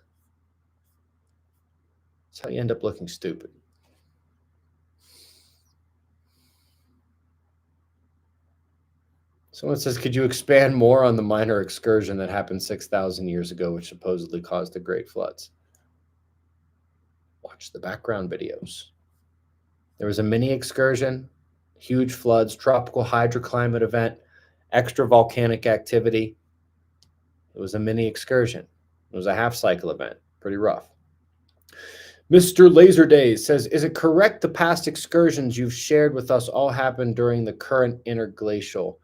That's how you end up looking stupid. Someone says, could you expand more on the minor excursion that happened 6,000 years ago, which supposedly caused the Great Floods? Watch the background videos. There was a mini excursion, huge floods, tropical hydroclimate event, extra volcanic activity. It was a mini excursion. It was a half cycle event. Pretty rough. Mr. Laser Days says, is it correct the past excursions you've shared with us all happened during the current interglacial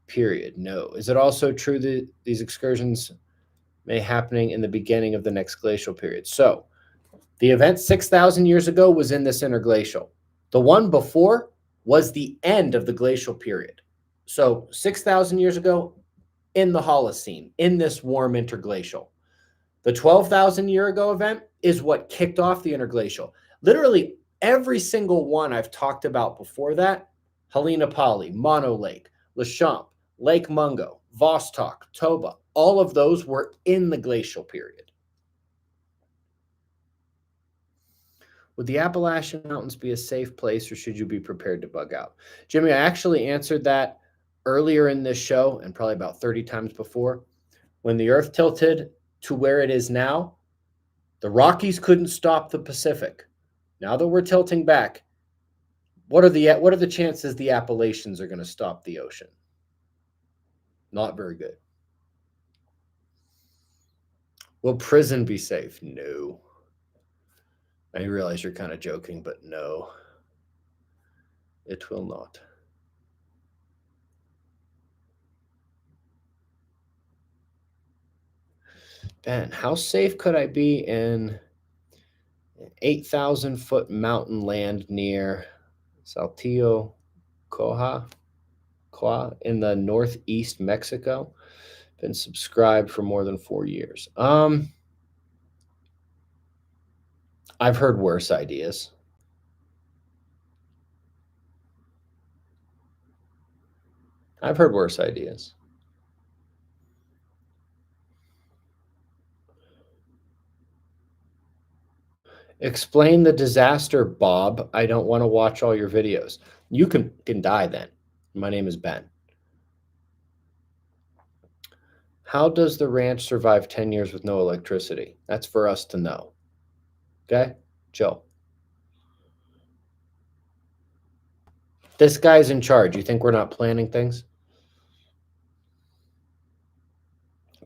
period? No. Is it also true that these excursions may happening in the beginning of the next glacial period? So the event 6,000 years ago was in this interglacial. The one before was the end of the glacial period. So 6,000 years ago in the Holocene, in this warm interglacial. The 12,000 year ago event is what kicked off the interglacial. Literally every single one I've talked about before that, Helena Pali, Mono Lake, Lachamp, Lake Mungo, Vostok, Toba, all of those were in the glacial period. Would the Appalachian Mountains be a safe place, or should you be prepared to bug out? Jimmy, I actually answered that earlier in this show and probably about 30 times before. When the Earth tilted to where it is now, the Rockies couldn't stop the Pacific. Now that we're tilting back, what are the chances the Appalachians are going to stop the ocean? Not very good. Will prison be safe? No. I realize you're kind of joking, but no, it will not. Ben, how safe could I be in 8,000-foot mountain land near Saltillo, Coa in the northeast Mexico? Been subscribed for more than 4 years. I've heard worse ideas. I've heard worse ideas. Explain the disaster, Bob. I don't want to watch all your videos. You can die then. My name is Ben. How does the ranch survive 10 years with no electricity? That's for us to know. Okay? Joe. This guy's in charge. You think we're not planning things?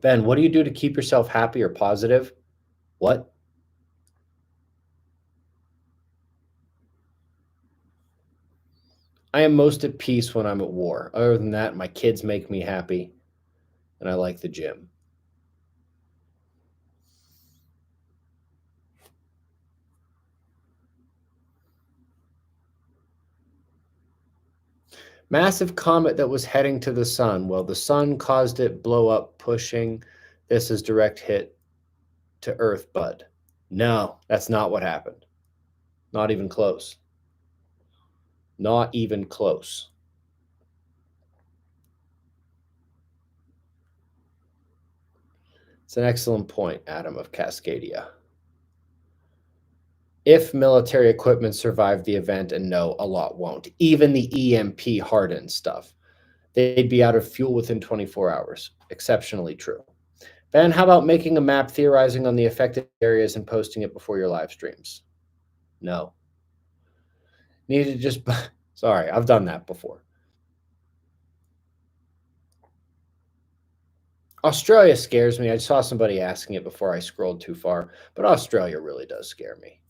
Ben, what do you do to keep yourself happy or positive? What? I am most at peace when I'm at war. Other than that, my kids make me happy, and I like the gym. Massive comet that was heading to the sun. Well, the sun caused it blow up, pushing this as direct hit to Earth, bud. No, that's not what happened. Not even close. Not even close. It's an excellent point, Adam of Cascadia. If military equipment survived the event, and no, a lot won't. Even the EMP hardened stuff. They'd be out of fuel within 24 hours. Exceptionally true. Ben, how about making a map theorizing on the affected areas and posting it before your live streams? No. Need to just, sorry, I've done that before. Australia scares me. I saw somebody asking it before I scrolled too far, but Australia really does scare me.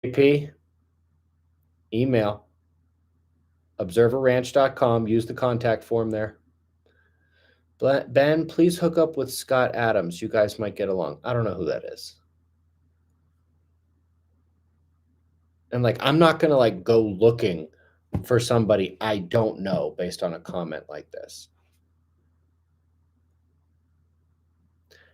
JP, email observerranch.com. Use the contact form there. Ben, please hook up with Scott Adams. You guys might get along. I don't know who that is. And like, I'm not going to like go looking for somebody I don't know based on a comment like this.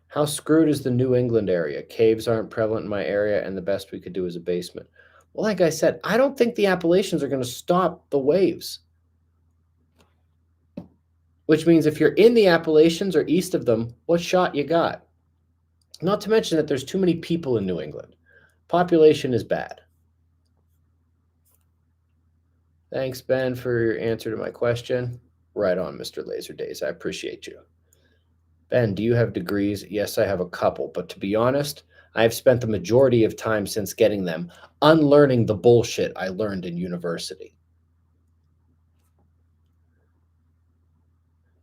How screwed is the New England area? Caves aren't prevalent in my area, and the best we could do is a basement. Well, like I said, I don't think the Appalachians are going to stop the waves. Which means if you're in the Appalachians or east of them, what shot you got? Not to mention that there's too many people in New England. Population is bad. Thanks, Ben, for your answer to my question. Right on, Mr. Laser Days. I appreciate you. Ben, do you have degrees? Yes, I have a couple, but to be honest, I have spent the majority of time since getting them unlearning the bullshit I learned in university.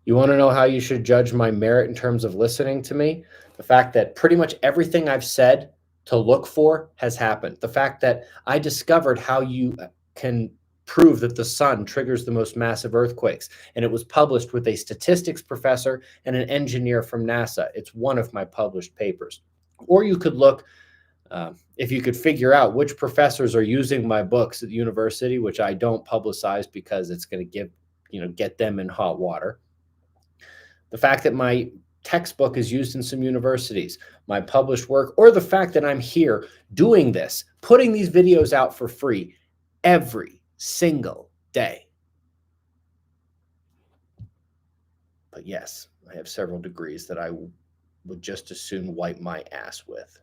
You want to know how you should judge my merit in terms of listening to me? The fact that pretty much everything I've said to look for has happened. The fact that I discovered how you can prove that the sun triggers the most massive earthquakes, and it was published with a statistics professor and an engineer from NASA. It's one of my published papers. Or you could look, if you could figure out which professors are using my books at the university, which I don't publicize because it's going to get them in hot water. The fact that my textbook is used in some universities, my published work, or the fact that I'm here doing this, putting these videos out for free every single day. But yes, I have several degrees that I would just as soon wipe my ass with.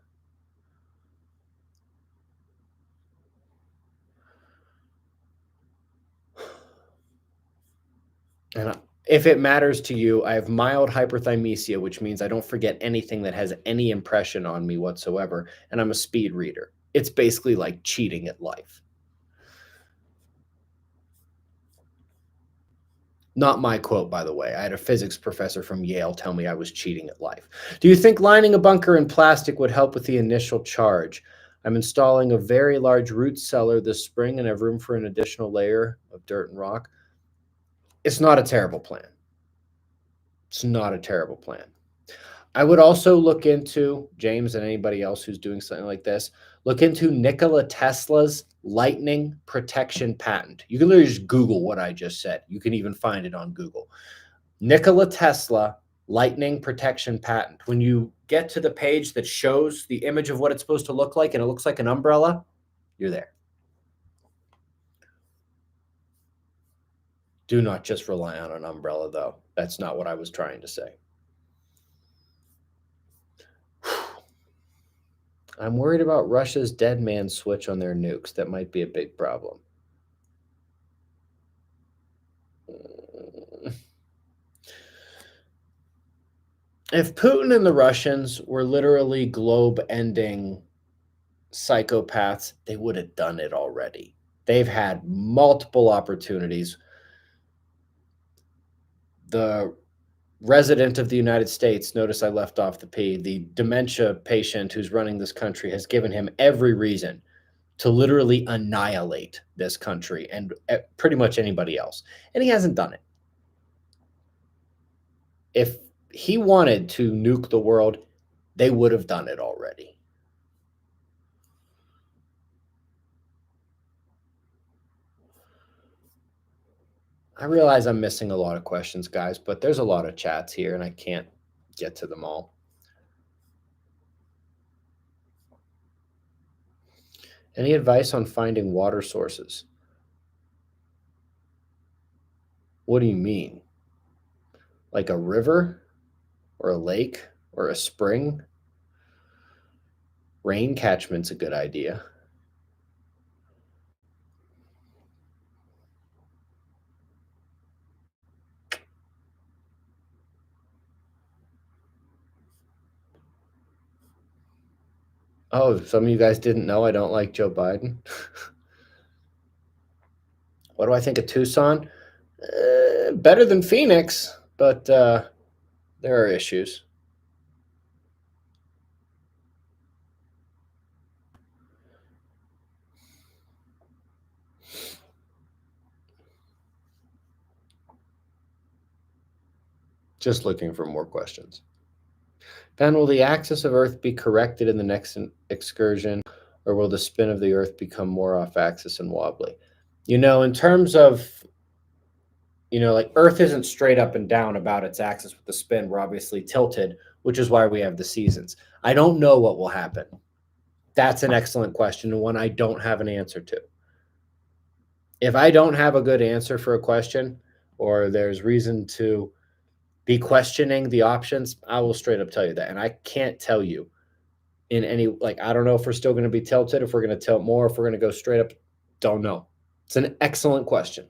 And if it matters to you, I have mild hyperthymesia, which means I don't forget anything that has any impression on me whatsoever, and I'm a speed reader. It's basically like cheating at life. Not my quote, by the way. I had a physics professor from Yale tell me I was cheating at life. Do you think lining a bunker in plastic would help with the initial charge? I'm installing a very large root cellar this spring and have room for an additional layer of dirt and rock. It's not a terrible plan. It's not a terrible plan. I would also look into, James and anybody else who's doing something like this, look into Nikola Tesla's lightning protection patent. You can literally just Google what I just said. You can even find it on Google. Nikola Tesla lightning protection patent. When you get to the page that shows the image of what it's supposed to look like and it looks like an umbrella, you're there. Do not just rely on an umbrella, though. That's not what I was trying to say. I'm worried about Russia's dead man switch on their nukes. That might be a big problem. If Putin and the Russians were literally globe-ending psychopaths, they would have done it already. They've had multiple opportunities. The resident of the United States, notice I left off the P, the dementia patient who's running this country has given him every reason to literally annihilate this country and pretty much anybody else. And he hasn't done it. If he wanted to nuke the world, they would have done it already. I realize I'm missing a lot of questions, guys, but there's a lot of chats here and I can't get to them all. Any advice on finding water sources? What do you mean? Like a river or a lake or a spring? Rain catchment's a good idea. Oh, some of you guys didn't know I don't like Joe Biden. What do I think of Tucson? Better than Phoenix, but there are issues. Just looking for more questions. Ben, will the axis of Earth be corrected in the next excursion, or will the spin of the Earth become more off axis and wobbly? In terms of, like Earth isn't straight up and down about its axis with the spin. We're obviously tilted, which is why we have the seasons. I don't know what will happen. That's an excellent question and one I don't have an answer to. If I don't have a good answer for a question, or there's reason to be questioning the options, I will straight up tell you that. And I can't tell you in any, I don't know if we're still going to be tilted, if we're going to tilt more, if we're going to go straight up. Don't know. It's an excellent question.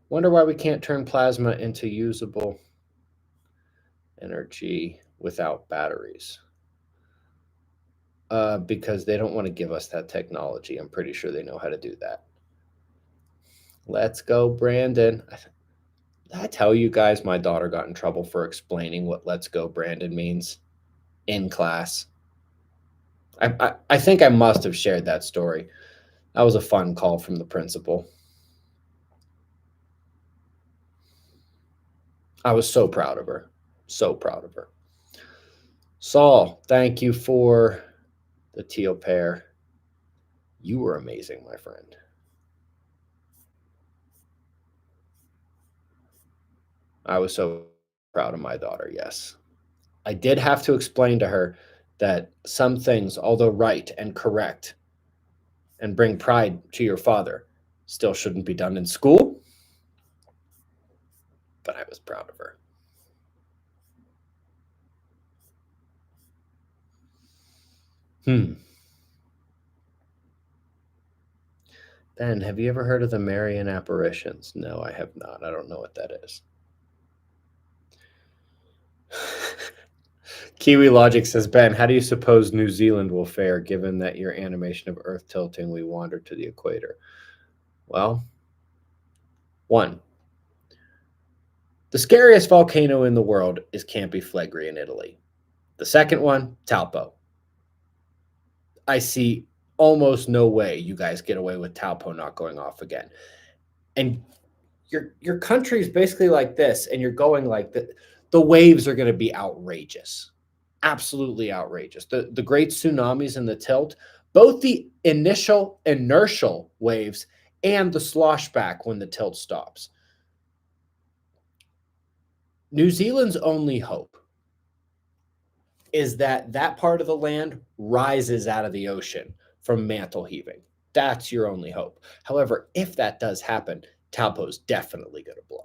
Wonder why we can't turn plasma into usable energy without batteries. Because they don't want to give us that technology. I'm pretty sure they know how to do that. Let's go, Brandon. Did I tell you guys my daughter got in trouble for explaining what "Let's go, Brandon" means in class? I think I must have shared that story. That was a fun call from the principal. I was so proud of her. So proud of her. Saul, thank you for the teal pair. You were amazing, my friend. I was so proud of my daughter, yes. I did have to explain to her that some things, although right and correct and bring pride to your father, still shouldn't be done in school. But I was proud of her. Ben, have you ever heard of the Marian apparitions? No, I have not. I don't know what that is. Kiwi Logic says, Ben, how do you suppose New Zealand will fare given that your animation of Earth tilting we wander to the equator? Well, one, the scariest volcano in the world is Campi Flegrei in Italy. The second one, Taupo. I see almost no way you guys get away with Taupo not going off again. And your country is basically like this, and you're going like that. The waves are going to be outrageous, absolutely outrageous. The great tsunamis and the tilt, both the initial inertial waves and the slosh back when the tilt stops. New Zealand's only hope is that part of the land rises out of the ocean from mantle heaving. That's your only hope. However, if that does happen, Taupo's definitely going to blow.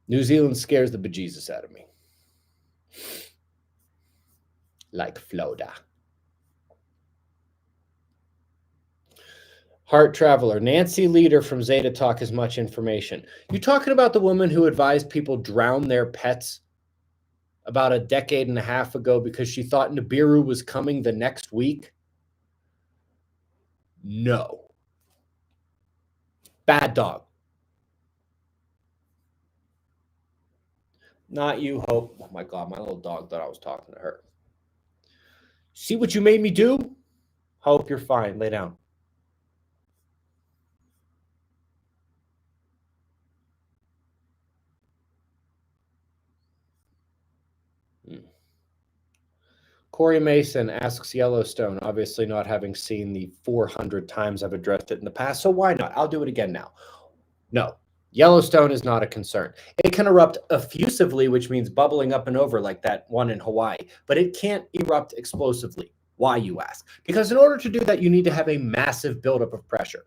New Zealand scares the bejesus out of me. like Florida. Heart Traveler, Nancy Leader from Zeta Talk has much information. You talking about the woman who advised people drown their pets about a decade and a half ago because she thought Nibiru was coming the next week? No. Bad dog. Not you, Hope. Oh my God, my little dog thought I was talking to her. See what you made me do? Hope, you're fine. Lay down. Corey Mason asks Yellowstone, obviously not having seen the 400 times I've addressed it in the past, so why not? I'll do it again now. No, Yellowstone is not a concern. It can erupt effusively, which means bubbling up and over like that one in Hawaii, but it can't erupt explosively. Why, you ask? Because in order to do that, you need to have a massive buildup of pressure.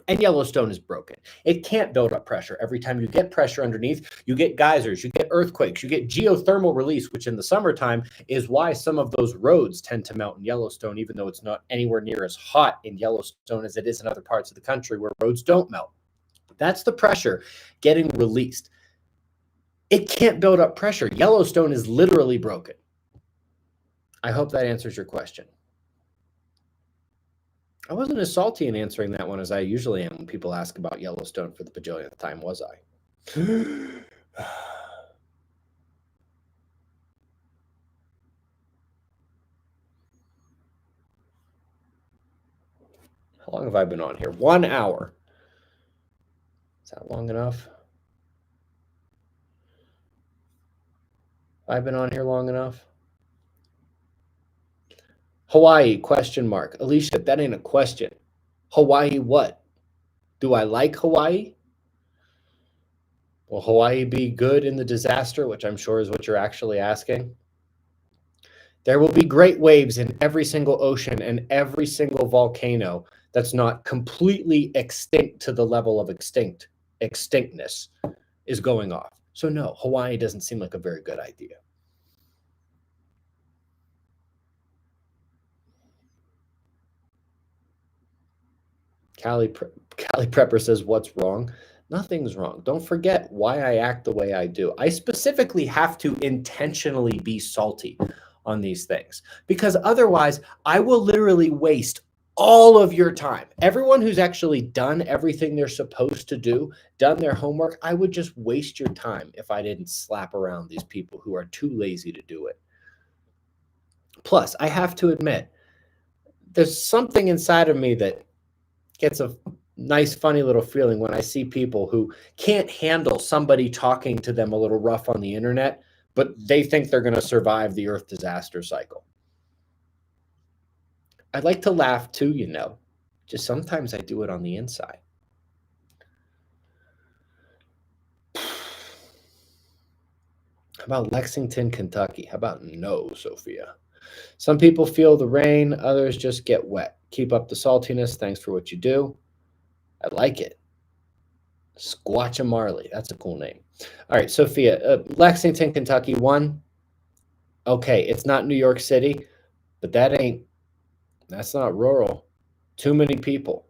And Yellowstone is broken. It can't build up pressure. Every time you get pressure underneath, you get geysers, you get earthquakes, you get geothermal release, which in the summertime is why some of those roads tend to melt in Yellowstone, even though it's not anywhere near as hot in Yellowstone as it is in other parts of the country where roads don't melt. That's the pressure getting released. It can't build up pressure. Yellowstone is literally broken. I hope that answers your question. I wasn't as salty in answering that one as I usually am when people ask about Yellowstone for the bajillionth time, was I? How long have I been on here? 1 hour. Is that long enough? I've been on here long enough. Hawaii, question mark. Alicia, that ain't a question. Hawaii what? Do I like Hawaii? Will Hawaii be good in the disaster, which I'm sure is what you're actually asking? There will be great waves in every single ocean and every single volcano that's not completely extinct to the level of extinctness is going off. So no, Hawaii doesn't seem like a very good idea. Cali Prepper says, what's wrong? Nothing's wrong. Don't forget why I act the way I do. I specifically have to intentionally be salty on these things because otherwise I will literally waste all of your time. Everyone who's actually done everything they're supposed to do, done their homework, I would just waste your time if I didn't slap around these people who are too lazy to do it. Plus, I have to admit, there's something inside of me that gets a nice, funny little feeling when I see people who can't handle somebody talking to them a little rough on the internet, but they think they're going to survive the Earth disaster cycle. I like to laugh too, you know. Just sometimes I do it on the inside. How about Lexington, Kentucky? How about no, Sophia? Some people feel the rain, others just get wet. Keep up the saltiness. Thanks for what you do. I like it. Squatcha Marley. That's a cool name. All right, Sophia. Lexington, Kentucky, 1. Okay, it's not New York City, but that's not rural. Too many people.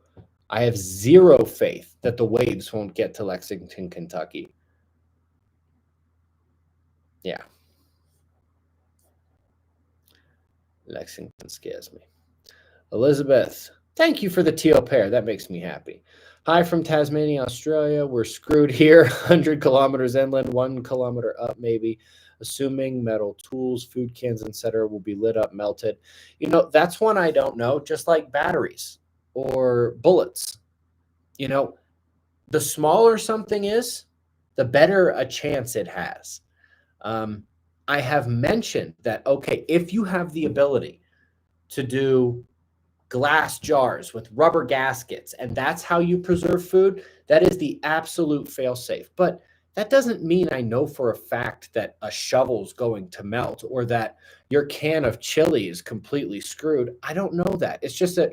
I have zero faith that the waves won't get to Lexington, Kentucky. Yeah. Lexington scares me. Elizabeth, thank you for the teal pair. That makes me happy. Hi from Tasmania, Australia. We're screwed here. 100 kilometers inland, 1 kilometer up, maybe. Assuming metal tools, food cans, etc., will be lit up, melted. You know, that's one I don't know, just like batteries or bullets. You know, the smaller something is, the better a chance it has. I have mentioned that, okay, if you have the ability to do glass jars with rubber gaskets, and that's how you preserve food, that is the absolute fail-safe. But that doesn't mean I know for a fact that a shovel's going to melt or that your can of chili is completely screwed. I don't know that. It's just that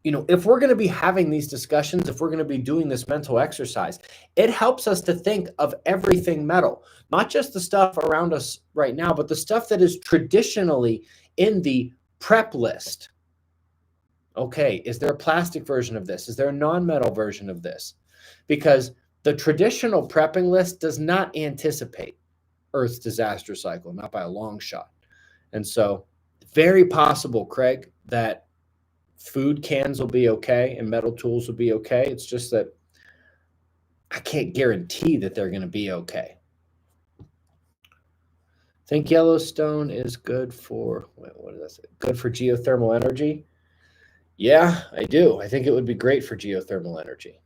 if we're going to be having these discussions, if we're going to be doing this mental exercise, it helps us to think of everything metal, not just the stuff around us right now, but the stuff that is traditionally in the prep list. Okay, is there a plastic version of this? Is there a non-metal version of this? Because the traditional prepping list does not anticipate Earth's disaster cycle, not by a long shot. And so, very possible, Craig, that food cans will be okay and metal tools will be okay. It's just that I can't guarantee that they're going to be okay. Think Yellowstone is good for, what is that? Good for geothermal energy? Yeah, I do. I think it would be great for geothermal energy.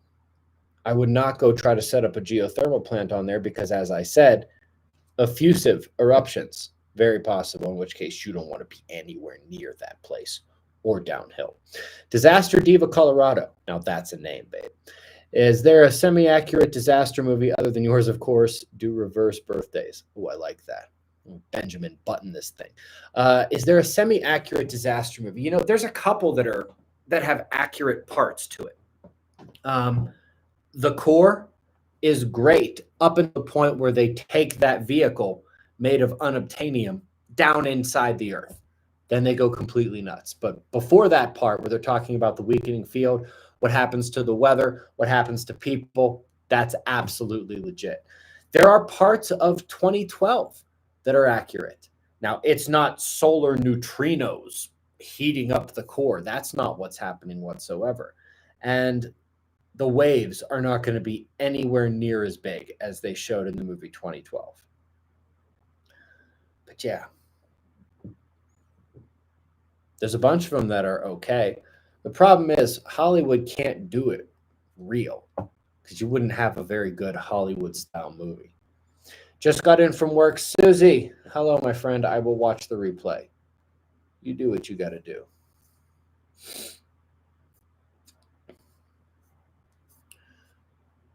I would not go try to set up a geothermal plant on there because, as I said, effusive eruptions, very possible, in which case you don't want to be anywhere near that place or downhill. Disaster Diva Colorado. Now that's a name, babe. Is there a semi-accurate disaster movie other than yours, of course? Do reverse birthdays. Oh, I like that. Benjamin Button this thing. Is there a semi-accurate disaster movie? There's a couple that have accurate parts to it. The Core is great up until the point where they take that vehicle made of unobtainium down inside the Earth. Then they go completely nuts. But before that part where they're talking about the weakening field, what happens to the weather, what happens to people, that's absolutely legit. There are parts of 2012 that are accurate. Now, it's not solar neutrinos heating up the core. That's not what's happening whatsoever. And the waves are not going to be anywhere near as big as they showed in the movie 2012. But yeah, there's a bunch of them that are okay. The problem is Hollywood can't do it real because you wouldn't have a very good Hollywood-style movie. Just got in from work. Susie, hello, my friend. I will watch the replay. You do what you got to do.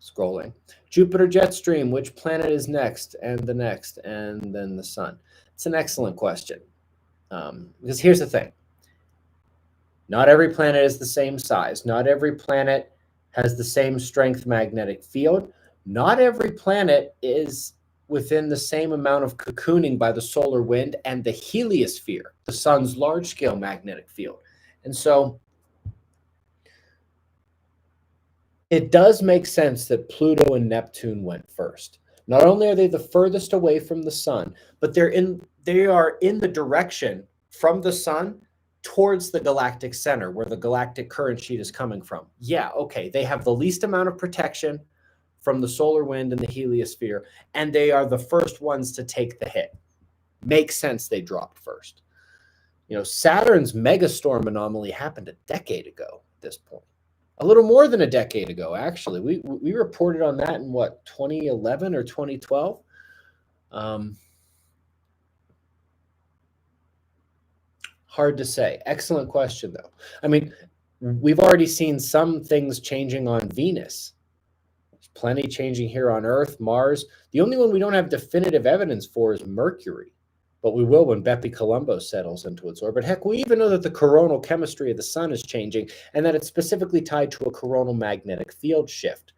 Scrolling. Jupiter Jetstream, which planet is next and the next and then the sun? It's an excellent question. Because here's the thing. Not every planet is the same size. Not every planet has the same strength magnetic field. Not every planet is within the same amount of cocooning by the solar wind and the heliosphere, the sun's large-scale magnetic field. And so it does make sense that Pluto and Neptune went first. Not only are they the furthest away from the sun, but they are in the direction from the sun towards the galactic center, where the galactic current sheet is coming from. Yeah, okay, they have the least amount of protection from the solar wind and the heliosphere, and they are the first ones to take the hit. Makes sense they dropped first. Saturn's megastorm anomaly happened a decade ago at this point. A little more than a decade ago, actually. We reported on that in, 2011 or 2012? Hard to say. Excellent question, though. I mean, we've already seen some things changing on Venus. There's plenty changing here on Earth, Mars. The only one we don't have definitive evidence for is Mercury, but we will when Bepi Colombo settles into its orbit. Heck, we even know that the coronal chemistry of the sun is changing and that it's specifically tied to a coronal magnetic field shift.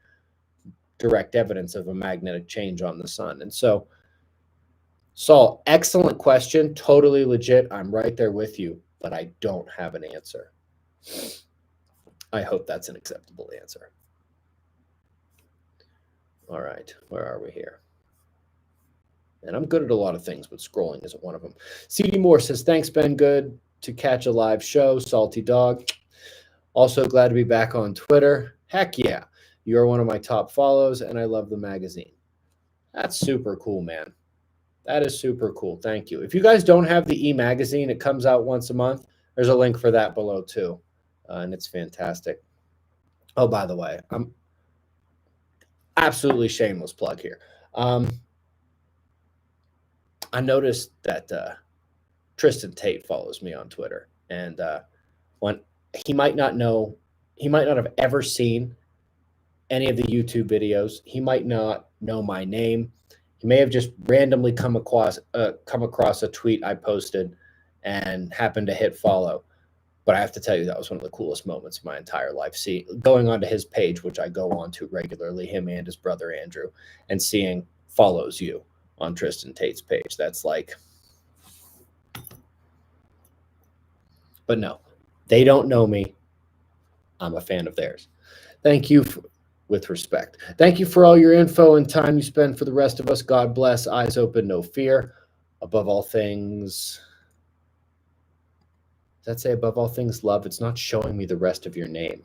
Direct evidence of a magnetic change on the sun. And so, Saul, excellent question. Totally legit. I'm right there with you, but I don't have an answer. I hope that's an acceptable answer. All right, where are we here? And I'm good at a lot of things, but scrolling isn't one of them. CD Moore says, thanks, Ben. Good to catch a live show. Salty dog. Also glad to be back on Twitter. Heck yeah. You're one of my top follows, and I love the magazine. That's super cool, man. That is super cool. Thank you. If you guys don't have the e-magazine, it comes out once a month. There's a link for that below, too. And it's fantastic. Oh, by the way, I'm absolutely shameless plug here. I noticed that Tristan Tate follows me on Twitter, and when he might not have ever seen any of the YouTube videos. He might not know my name. He may have just randomly come across a tweet I posted and happened to hit follow. But I have to tell you, that was one of the coolest moments of my entire life. See, going onto his page, which I go on to regularly, him and his brother Andrew, and seeing follows you on Tristan Tate's page. That's like, but no, they don't know me. I'm a fan of theirs. Thank you with respect. Thank you for all your info and time you spend for the rest of us. God bless. Eyes open, no fear. Above all things, does that say above all things, love? It's not showing me the rest of your name.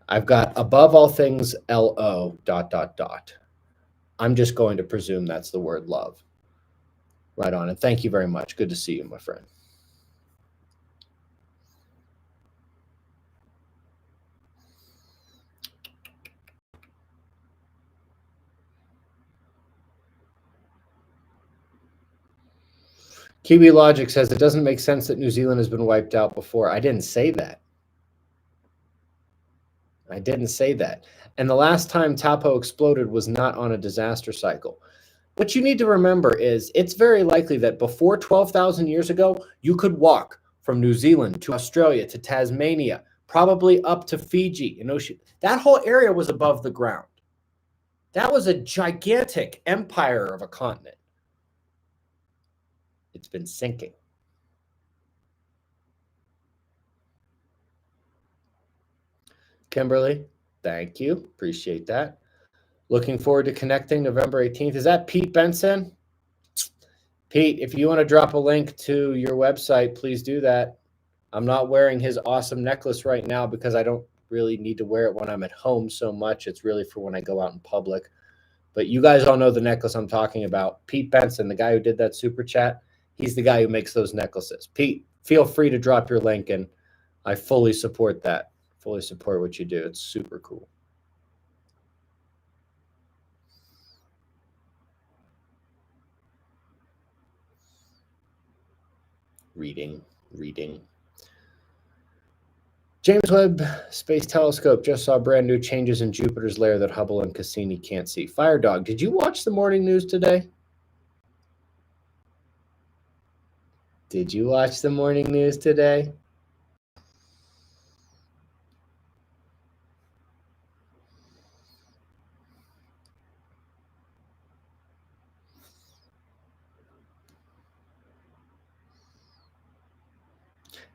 I've got above all things, LO, ... I'm just going to presume that's the word love. Right on. And thank you very much. Good to see you, my friend. Kiwi Logic says it doesn't make sense that New Zealand has been wiped out before. I didn't say that. I didn't say that. And the last time Taupo exploded was not on a disaster cycle. What you need to remember is it's very likely that before 12,000 years ago, you could walk from New Zealand to Australia to Tasmania, probably up to Fiji and Oceania. That whole area was above the ground. That was a gigantic empire of a continent. It's been sinking. Kimberly, thank you. Appreciate that. Looking forward to connecting November 18th. Is that Pete Benson? Pete, if you want to drop a link to your website, please do that. I'm not wearing his awesome necklace right now because I don't really need to wear it when I'm at home so much. It's really for when I go out in public. But you guys all know the necklace I'm talking about. Pete Benson, the guy who did that super chat, he's the guy who makes those necklaces. Pete, feel free to drop your link, and I fully support that. Fully support what you do. It's super cool. Reading. James Webb Space Telescope just saw brand new changes in Jupiter's layer that Hubble and Cassini can't see. Fire Dog, did you watch the morning news today? Did you watch the morning news today?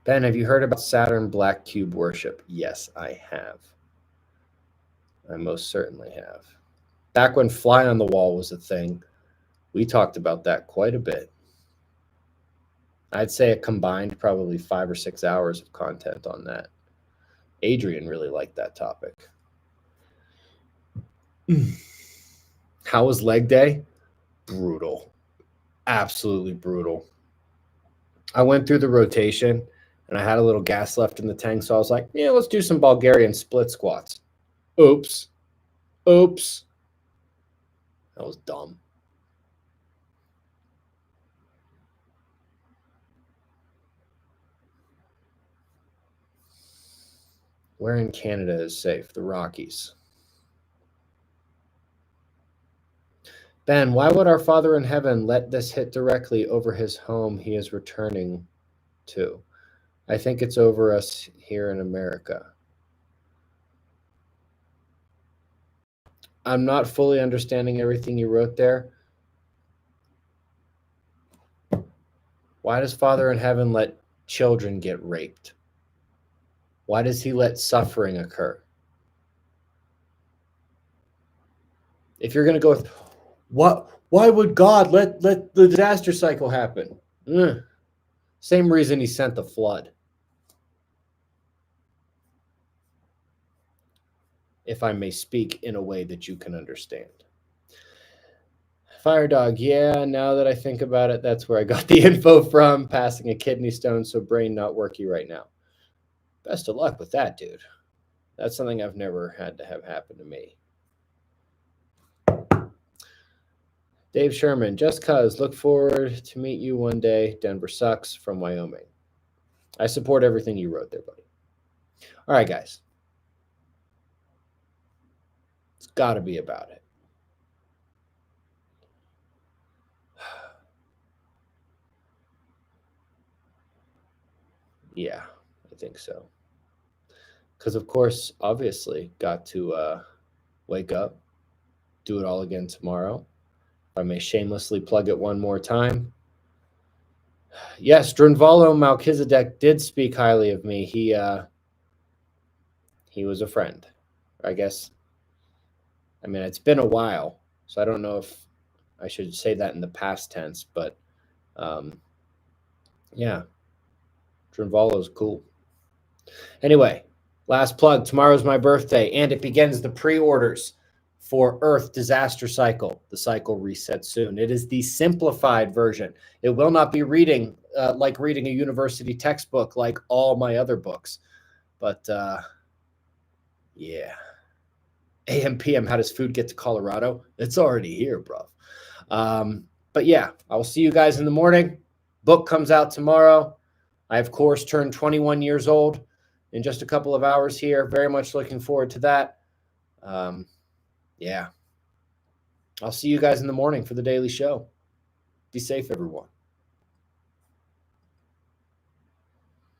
Ben, have you heard about Saturn black cube worship? Yes, I have. I most certainly have. Back when Fly on the Wall was a thing, we talked about that quite a bit. I'd say it combined probably 5 or 6 hours of content on that. Adrian really liked that topic. How was leg day? Brutal. Absolutely brutal. I went through the rotation and I had a little gas left in the tank, so I was like, yeah, let's do some Bulgarian split squats. Oops. That was dumb. Where in Canada is safe? The Rockies. Ben, why would our Father in heaven let this hit directly over his home he is returning to? I think it's over us here in America. I'm not fully understanding everything you wrote there. Why does Father in heaven let children get raped? Why does he let suffering occur? If you're going to go with why would God let the disaster cycle happen? Same reason he sent the flood. If I may speak in a way that you can understand. Fire Dog, yeah, now that I think about it, that's where I got the info from. Passing a kidney stone, so brain not working right now. Best of luck with that, dude. That's something I've never had to have happen to me. Dave Sherman, just cuz, look forward to meet you one day. Denver sucks, from Wyoming. I support everything you wrote there, buddy. All right, guys. It's got to be about it. Yeah. I think so. Because, of course, obviously, got to wake up, do it all again tomorrow. If I may shamelessly plug it one more time. Yes, Drunvalo Melchizedek did speak highly of me. He was a friend, I guess. I mean, it's been a while, so I don't know if I should say that in the past tense, but yeah, Drunvalo's cool. Anyway, last plug. Tomorrow's my birthday, and it begins the pre-orders for Earth Disaster Cycle. The cycle resets soon. It is the simplified version. It will not be reading like reading a university textbook like all my other books. But yeah. AM PM, how does food get to Colorado? It's already here, bro. But yeah, I will see you guys in the morning. Book comes out tomorrow. I, of course, turned 21 years old in just a couple of hours here. Very much looking forward to that. Yeah. I'll see you guys in the morning for the daily show. Be safe, everyone.